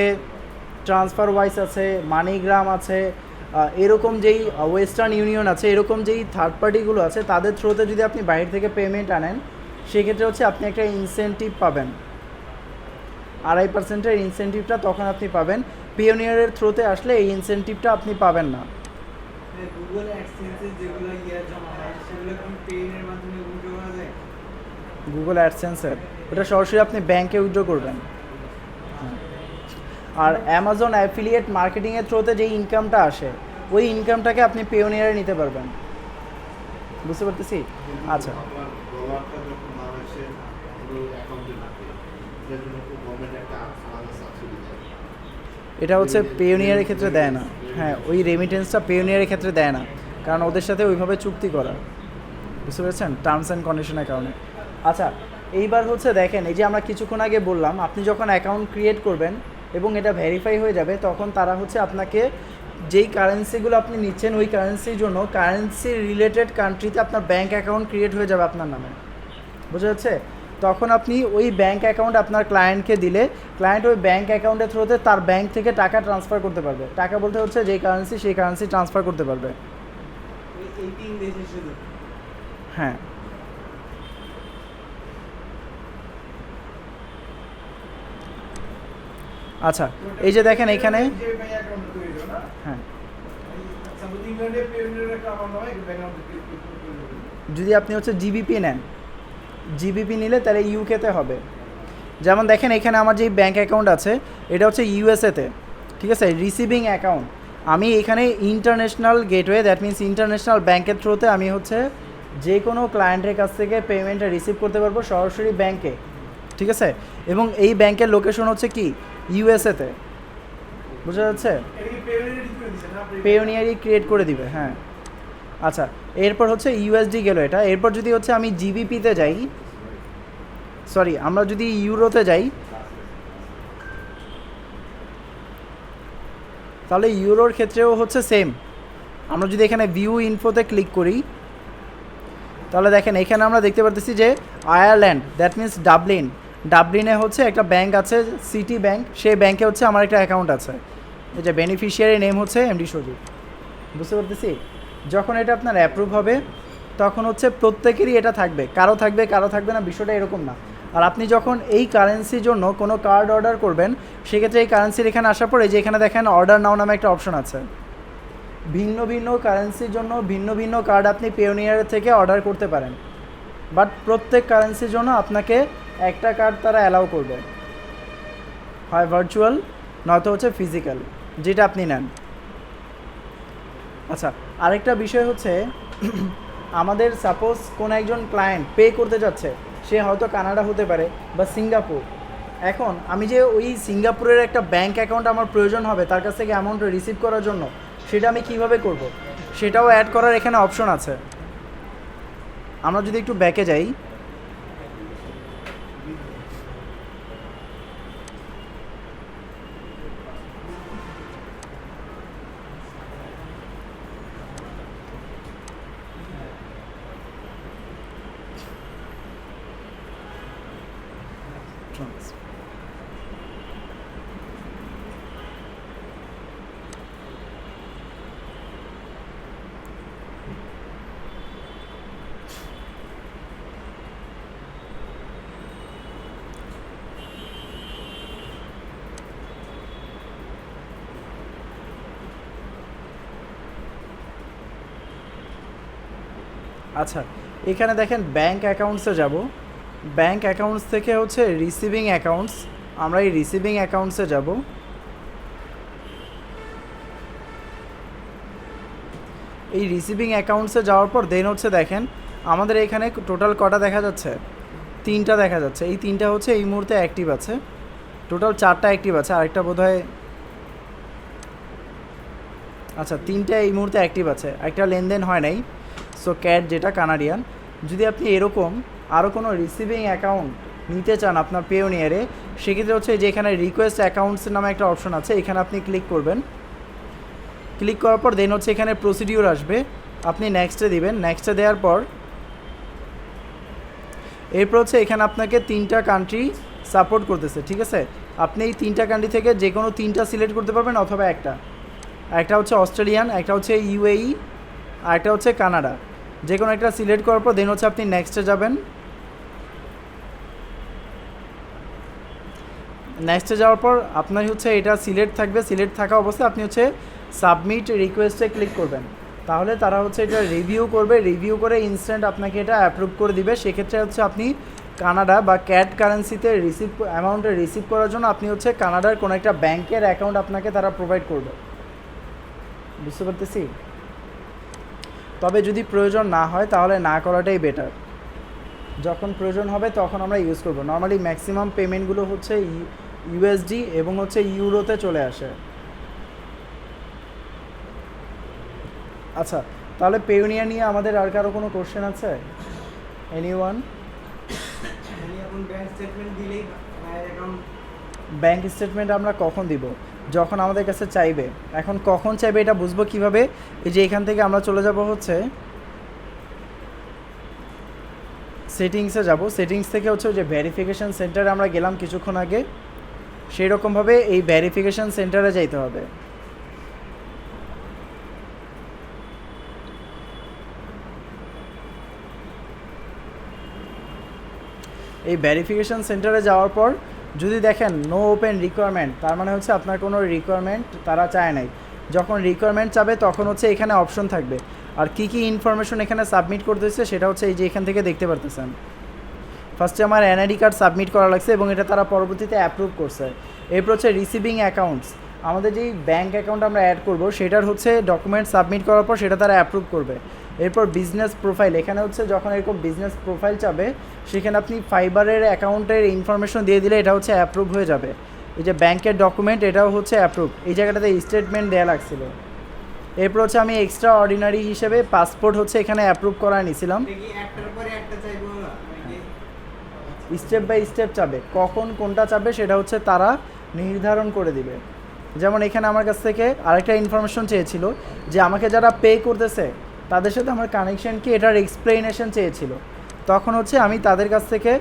ট্রান্সফার ওয়াইস আছে, মানিগ্রাম আছে, এরকম যেই ওয়েস্টার্ন ইউনিয়ন আছে, এরকম যেই থার্ড পার্টিগুলো আছে, তাদের থ্রুতে যদি আপনি বাইরে থেকে পেমেন্ট আনেন, সেক্ষেত্রে হচ্ছে আপনি একটা ইনসেন্টিভ পাবেন। 2.5%-এর ইনসেন্টিভটা তখন আপনি পাবেন। পিওনিয়ারের থ্রুতে আসলে এই ইনসেন্টিভটা আপনি পাবেন না।
গুগল অ্যাডসেন্সে যেগুলো জমা হয় সেগুলো কি পেইনের মাধ্যমে উইথড্র করা যায়?
গুগল অ্যাডসেন্সের ওটা সরাসরি আপনি ব্যাংকে উইথড্র করবেন। আর অ্যামাজন অ্যাফিলিয়েট মার্কেটিংয়ের থ্রুতে যে ইনকামটা আসে, ওই ইনকামটাকে আপনি পেওনিয়ারে নিতে পারবেন। বুঝতে পারতেছি? আচ্ছা,
আপনার ডলারটা যখন বাংলাদেশের অ্যাকাউন্টে ঢুকে, এটার জন্য তো গভর্নমেন্ট একটা আলাদা সাবসিডি দেয়।
এটা হচ্ছে পেওনিয়ারের ক্ষেত্রে দেয় না। হ্যাঁ, ওই রেমিটেন্সটা পেওনিয়ারের ক্ষেত্রে দেয় না, কারণ ওদের সাথে ওইভাবে চুক্তি করা। বুঝতে পেরেছেন? টার্মস অ্যান্ড কন্ডিশনের কারণে। আচ্ছা, এইবার হচ্ছে দেখেন, এই যে আমরা কিছুক্ষণ আগে বললাম, আপনি যখন অ্যাকাউন্ট ক্রিয়েট করবেন এবং এটা ভেরিফাই হয়ে যাবে, তখন তারা হচ্ছে আপনাকে যেই কারেন্সিগুলো আপনি নিচ্ছেন, ওই কারেন্সির জন্য কারেন্সি রিলেটেড কান্ট্রিতে আপনার ব্যাঙ্ক অ্যাকাউন্ট ক্রিয়েট হয়ে যাবে আপনার নামে। বোঝা যাচ্ছে? তখন আপনি ওই ব্যাঙ্ক অ্যাকাউন্ট আপনার ক্লায়েন্টকে দিলে, ক্লায়েন্ট ওই ব্যাঙ্ক অ্যাকাউন্টের থ্রুতে তার ব্যাঙ্ক থেকে টাকা ট্রান্সফার করতে পারবে। টাকা বলতে হচ্ছে যেই কারেন্সি, সেই কারেন্সি ট্রান্সফার করতে পারবে।
এই 3 দেশে শুধু?
হ্যাঁ। আচ্ছা, এই যে দেখেন এখানে,
যে ব্যাংক অ্যাকাউন্ট তৈরি হলো না,
হ্যাঁ,
সাপোজ ইংল্যান্ডে পেওনিয়ার একটা অ্যাকাউন্ট হয়, ব্যাংক অ্যাকাউন্ট
যদি আপনি হচ্ছে জিবিপি নেন, জিবিপি নিলে তাহলে ইউকেতে হবে। যেমন দেখেন এখানে আমার যেই ব্যাঙ্ক অ্যাকাউন্ট আছে, এটা হচ্ছে ইউএসএতে। ঠিক আছে? রিসিভিং অ্যাকাউন্ট আমি এখানে international gateway, that means international ব্যাংকের থ্রুতে আমি হচ্ছে যে কোনো ক্লায়েন্টের কাছ থেকে পেমেন্টটা রিসিভ করতে পারবো সরাসরি ব্যাংকে। ঠিক আছে? এবং এই ব্যাংকের লোকেশন হচ্ছে কি, ইউএসএতে। বোঝা যাচ্ছে?
এটা কি পেওনিয়ারই করে দিছে না আপনি?
পেওনিয়ারই ক্রিয়েট করে দিবে। হ্যাঁ। আচ্ছা, এরপর হচ্ছে ইউএসডি গেল এটা। এরপর যদি হচ্ছে আমি জিবিপিতে যাই, সরি, আমরা যদি ইউরোতে যাই, তাহলে ইউরোর ক্ষেত্রেও হচ্ছে সেম। আমরা যদি এখানে ভিউ ইনফোতে ক্লিক করি, তাহলে দেখেন এখানে আমরা দেখতে পারতেছি যে আয়ারল্যান্ড, দ্যাট মিনস ডাবলিন, ডাবলিনে হচ্ছে একটা ব্যাংক আছে, সিটি ব্যাংক। সেই ব্যাংকে হচ্ছে আমার একটা অ্যাকাউন্ট আছে। এই যে বেনিফিশিয়ারি নেম হচ্ছে এমডি সজীব। বুঝতে পারতেছি? যখন এটা আপনার অ্যাপ্রুভ হবে, তখন হচ্ছে প্রত্যেকেরই এটা থাকবে, কারো থাকবে কারো থাকবে না, বিষয়টা এরকম না। আর আপনি যখন এই কারেন্সির জন্য কোনো কার্ড অর্ডার করবেন, সেক্ষেত্রে এই কারেন্সির এখানে আসার পরে যে এখানে দেখেন অর্ডার নাও নামে একটা অপশন আছে। ভিন্ন ভিন্ন কারেন্সির জন্য ভিন্ন ভিন্ন কার্ড আপনি পেওনিয়ার থেকে অর্ডার করতে পারেন, বাট প্রত্যেক কারেন্সির জন্য আপনাকে একটা কার্ড তারা অ্যালাউ করবে, হয় ভার্চুয়াল নয়তো হচ্ছে ফিজিক্যাল, যেটা আপনি নেন। আচ্ছা, আরেকটা বিষয় হচ্ছে আমাদের সাপোজ কোনো একজন ক্লায়েন্ট পে করতে যাচ্ছে, সে হয়তো কানাডা হতে পারে বা সিঙ্গাপুর। এখন আমি যে ওই সিঙ্গাপুরের একটা ব্যাংক অ্যাকাউন্ট আমার প্রয়োজন হবে তার কাছ থেকে অ্যামাউন্ট রিসিভ করার জন্য, সেটা আমি কিভাবে করব, সেটাও অ্যাড করার এখানে অপশন আছে। আমরা যদি একটু ব্যাকে যাই, আচ্ছা, এখানে দেখেন ব্যাংক অ্যাকাউন্টসে যাব, ব্যাংক অ্যাকাউন্টস থেকে হচ্ছে রিসিভিং অ্যাকাউন্টস, আমরা এই রিসিভিং অ্যাকাউন্টসে যাব। এই রিসিভিং অ্যাকাউন্টসে যাওয়ার পর দেন হচ্ছে দেখেন আমাদের এখানে টোটাল কটা দেখা যাচ্ছে, 3টা দেখা যাচ্ছে। এই 3টা হচ্ছে এই মুহূর্তে অ্যাক্টিভ আছে, টোটাল 4টা অ্যাক্টিভ আছে, আরেকটা বোধহয়, আচ্ছা 3টা এই মুহূর্তে অ্যাক্টিভ আছে, একটা লেনদেন হয় নাই। সো ক্যাট যেটা কানাডিয়ান, যদি আপনি এরকম আরও কোনো রিসিভিং অ্যাকাউন্ট নিতে চান আপনার পেওনিয়ারে, সেক্ষেত্রে হচ্ছে যে এখানে রিকোয়েস্ট অ্যাকাউন্টস নামে একটা অপশন আছে, এখানে আপনি ক্লিক করবেন। ক্লিক করার পর দেন হচ্ছে এখানে প্রসিডিউর আসবে, আপনি নেক্সটে দিবেন। নেক্সটে দেওয়ার পর এরপর হচ্ছে এখানে আপনাকে 3টা কান্ট্রি সাপোর্ট করতেছে, ঠিক আছে। আপনি এই 3টা কান্ট্রি থেকে যে কোনো 3টা সিলেক্ট করতে পারবেন, অথবা একটা হচ্ছে অস্ট্রেলিয়ান, একটা হচ্ছে ইউএই, আর একটা হচ্ছে কানাডা। যে কোনো একটা সিলেক্ট করার পর দেন হচ্ছে আপনি নেক্সটে যাবেন। নেক্সটে যাওয়ার পর আপনার হচ্ছে এটা সিলেক্ট থাকবে, সিলেক্ট থাকা অবস্থায় আপনি হচ্ছে সাবমিট রিকোয়েস্টে ক্লিক করবেন। তাহলে তারা হচ্ছে এটা রিভিউ করবে, রিভিউ করে ইনস্ট্যান্ট আপনাকে এটা অ্যাপ্রুভ করে দিবে। সেক্ষেত্রে হচ্ছে আপনি কানাডা বা ক্যাট কারেন্সিতে অ্যামাউন্টে রিসিভ করার জন্য আপনি হচ্ছে কানাডার কোনো একটা ব্যাংকের অ্যাকাউন্ট আপনাকে তারা প্রোভাইড করবে, বুঝতে পারতেছি। তবে যদি প্রয়োজন না হয় তাহলে না করাটাই বেটার, যখন প্রয়োজন হবে তখন আমরা ইউজ করব। নর্মালি ম্যাক্সিমাম পেমেন্টগুলো হচ্ছে ইউএসডি এবং হচ্ছে ইউরোতে চলে আসে। আচ্ছা, তাহলে পেওনিয়ার নিয়ে আমাদের আর কারো কোনো কোশ্চেন আছে? এনিওয়ান?
এখন ব্যাংক স্টেটমেন্ট দিলেই অ্যাকাউন্ট,
ব্যাংক স্টেটমেন্ট আমরা কখন দিব? যখন আমাদের কাছে চাইবে। এখন কখন চাইবে এটা বুঝবো কিভাবে? এই যে এখান থেকে আমরা চলে যাব হচ্ছে সেটিংসে যাব। সেটিংস থেকে হচ্ছে যে ভেরিফিকেশান সেন্টারে আমরা গেলাম কিছুক্ষণ আগে, সেই রকমভাবে এই ভেরিফিকেশান সেন্টারে যাইতে হবে। এই ভেরিফিকেশান সেন্টারে যাওয়ার পর যদি দেখেন নো ওপেন রিকোয়ারমেন্ট, তার মানে হচ্ছে আপনার কোনো রিকোয়ারমেন্ট তারা চায় নাই। যখন রিকোয়ারমেন্ট চাবে তখন হচ্ছে এখানে অপশন থাকবে, আর কী কী ইনফরমেশন এখানে সাবমিট করতে হচ্ছে সেটা হচ্ছে এই যে এখান থেকে দেখতে পারতেছেন। ফার্স্টে আমার এনআইডি কার্ড সাবমিট করা লাগছে এবং এটা তারা পরবর্তীতে অ্যাপ্রুভ করছে। এরপর হচ্ছে রিসিভিং অ্যাকাউন্টস, আমাদের যেই ব্যাঙ্ক অ্যাকাউন্ট আমরা অ্যাড করব সেটার হচ্ছে ডকুমেন্ট সাবমিট করার পর সেটা তারা অ্যাপ্রুভ করবে। এরপর বিজনেস প্রোফাইল, এখানে হচ্ছে যখন এরকম বিজনেস প্রোফাইল চাবে সেখানে আপনি ফাইবারের অ্যাকাউন্টের ইনফরমেশন দিয়ে দিলে এটা হচ্ছে অ্যাপ্রুভ হয়ে যাবে। এই যে ব্যাংকের ডকুমেন্ট এটাও হচ্ছে অ্যাপ্রুভ, এই জায়গাটাতে স্টেটমেন্ট দেওয়া লাগছিল। এরপর হচ্ছে আমি এক্সট্রা অর্ডিনারি হিসেবে পাসপোর্ট হচ্ছে এখানে অ্যাপ্রুভ করা নিয়েছিলাম।
দেখি একটার পরে একটা চাইবো না,
স্টেপ বাই স্টেপ চাবে, কখন কোনটা চাবে সেটা হচ্ছে তারা নির্ধারণ করে দিবে। যেমন এখানে আমার কাছ থেকে আরেকটা ইনফরমেশন চেয়েছিল যে আমাকে যারা পে করতেছে তাদের সাথে আমার কানেকশন কি, এটার এক্সপ্লেনেশন চেয়েছিল। তখন হচ্ছে আমি তাদের কাছ থেকে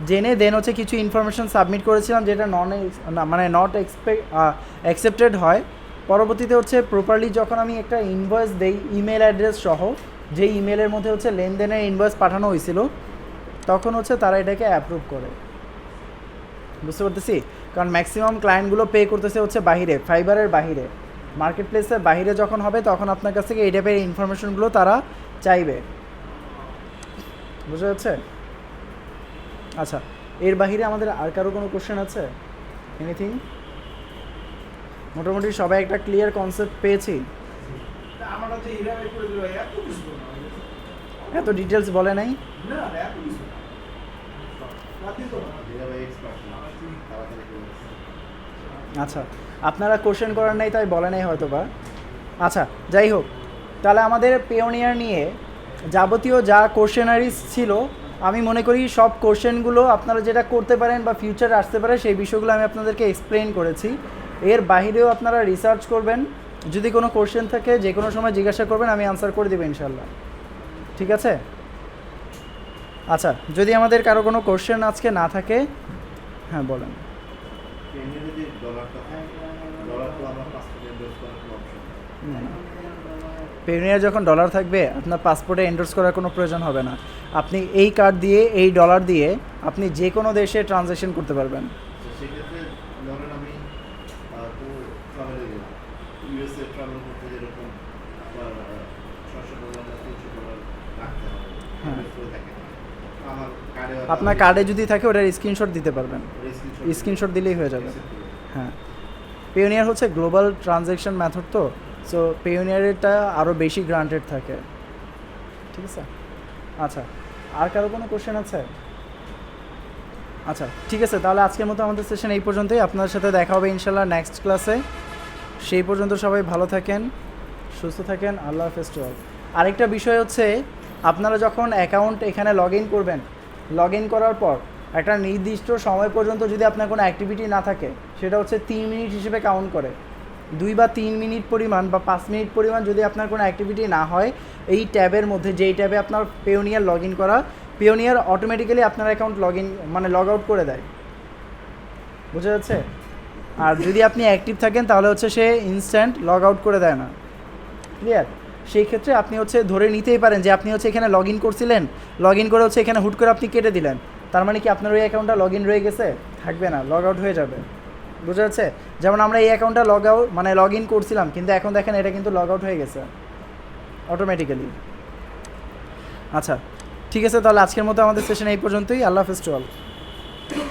জেনে দেন হচ্ছে কিছু ইনফরমেশন সাবমিট করেছিলাম যেটা নট অ্যাকসেপ্টেড হয়। পরবর্তীতে হচ্ছে প্রপারলি যখন আমি একটা ইনভয়েস দেই ইমেল অ্যাড্রেস সহ, যে ইমেলের মধ্যে হচ্ছে লেনদেনের ইনভয়েস পাঠানো হয়েছিল, তখন হচ্ছে তারা এটাকে অ্যাপ্রুভ করে, বুঝতে পারতেছি। কারণ ম্যাক্সিমাম ক্লায়েন্টগুলো পে করতেছে হচ্ছে বাহিরে, ফাইবারের বাহিরে, মার্কেট প্লেসের বাহিরে যখন হবে তখন আপনার কাছ থেকে এই টাইপের ইনফরমেশনগুলো তারা চাইবে, বুঝা যাচ্ছে? আচ্ছা, এর বাহিরে আমাদের আর কারো কোনো কোশ্চেন আছে? এনিথিং? মোটামুটি সবাই একটা ক্লিয়ার কনসেপ্ট পেয়েছি।
আমরা যে হীরা বের করে দিল এত কিছু না,
এত ডিটেলস বলে নাই।
না এত কিছু না, বাতি তো না।
যেটা ভাই এক্সপার্ট তাড়াতাড়ি করে দিচ্ছে।
আচ্ছা, আপনারা কোশ্চেন করার নাই তাই বলে নাই হয়তো বা। আচ্ছা, যাই হোক, তাহলে আমাদের পেওনিয়ার নিয়ে যাবতীয় যা কোশ্চেনারিজ ছিল আমি মনে করি সব কোশ্চেনগুলো আপনারা যেটা করতে পারেন বা ফিউচারে আসতে পারে সেই বিষয়গুলো আমি আপনাদেরকে এক্সপ্লেন করেছি। এর বাহিরেও আপনারা রিসার্চ করবেন, যদি কোনো কোশ্চেন থাকে যে কোনো সময় জিজ্ঞাসা করবেন, আমি আনসার করে দেবো ইনশাল্লাহ, ঠিক আছে? আচ্ছা, যদি আমাদের কারো কোনো কোশ্চেন আজকে না থাকে, হ্যাঁ বলেন।
এমনি যদি ডলারটা থাকে, ডলার তো আমরা পাসপোর্টে এন্ডোর্স করার কোনো অপশন নেই।
পেওনিয়ার যখন ডলার থাকবে আপনার পাসপোর্টে এন্ডোর্স করার কোনো প্রয়োজন হবে না। আপনি এই কার্ড দিয়ে, এই ডলার দিয়ে আপনি যে কোনো দেশে ট্রানজ্যাকশন করতে পারবেন।
তো সেক্ষেত্রে ধরেন আমি তো ট্রাভেলে গেলাম, ইউএসএ ট্রাভেল করতে যেরকম আপনার $600 $300 রাখতে হবে,
হ্যাঁ।
ইনভেস্ট করে থাকে, আমার
আপনার কার্ডে যদি থাকে ওটার স্ক্রিনশট দিতে পারবেন, স্ক্রিনশট দিলেই হয়ে যাবে। হ্যাঁ, পেওনিয়ার হচ্ছে গ্লোবাল ট্রানজ্যাকশন মেথড, তো সো পেওনিয়ারেরটা আরও বেশি গ্রান্টেড থাকে। ঠিক আছে, আচ্ছা আর কারো কোনো কোশ্চেন আছে? আচ্ছা ঠিক আছে, তাহলে আজকের মতো আমাদের সেশন এই পর্যন্তই। আপনার সাথে দেখা হবে ইনশাল্লাহ নেক্সট ক্লাসে। সেই পর্যন্ত সবাই ভালো থাকেন, সুস্থ থাকেন। আল্লাহ হাফেজ টু অল। আরেকটা বিষয় হচ্ছে, আপনারা যখন অ্যাকাউন্ট এখানে লগ ইন করবেন, লগ ইন করার পর একটা নির্দিষ্ট সময় পর্যন্ত যদি আপনার কোনো অ্যাক্টিভিটি না থাকে, সেটা হচ্ছে 3 মিনিট হিসেবে কাউন্ট করে। 2 বা 3 মিনিট পরিমাণ বা 5 মিনিট পরিমাণ যদি আপনার কোনো অ্যাক্টিভিটি না হয়, এই ট্যাবের মধ্যে যেই ট্যাবে আপনার পেওনিয়ার লগ ইন করা, পেওনিয়ার অটোমেটিক্যালি আপনার অ্যাকাউন্ট লগ ইন মানে লগ আউট করে দেয়। বুঝা যাচ্ছে? আর যদি আপনি অ্যাক্টিভ থাকেন তাহলে হচ্ছে সে ইনস্ট্যান্ট লগ আউট করে দেয় না। ক্লিয়ার? সেই ক্ষেত্রে আপনি হচ্ছে ধরে নিতেই পারেন যে আপনি হচ্ছে এখানে লগ ইন করছিলেন, লগ ইন করে হচ্ছে এখানে হুট করে আপনি কেটে দিলেন, তার মানে কি আপনার ওই অ্যাকাউন্টটা লগ ইন রয়ে গেছে? থাকবে না, লগ আউট হয়ে যাবে। বুঝা যাচ্ছে? যেমন আমরা এই অ্যাকাউন্টটা লগ আউট মানে লগ ইন করছিলাম, কিন্তু এখন দেখেন এটা কিন্তু লগ আউট হয়ে গেছে অটোমেটিক্যালি। আচ্ছা ঠিক আছে, তাহলে আজকের মতো আমাদের সেশন এই পর্যন্তই। আল্লাহ হাফেজ টু অল।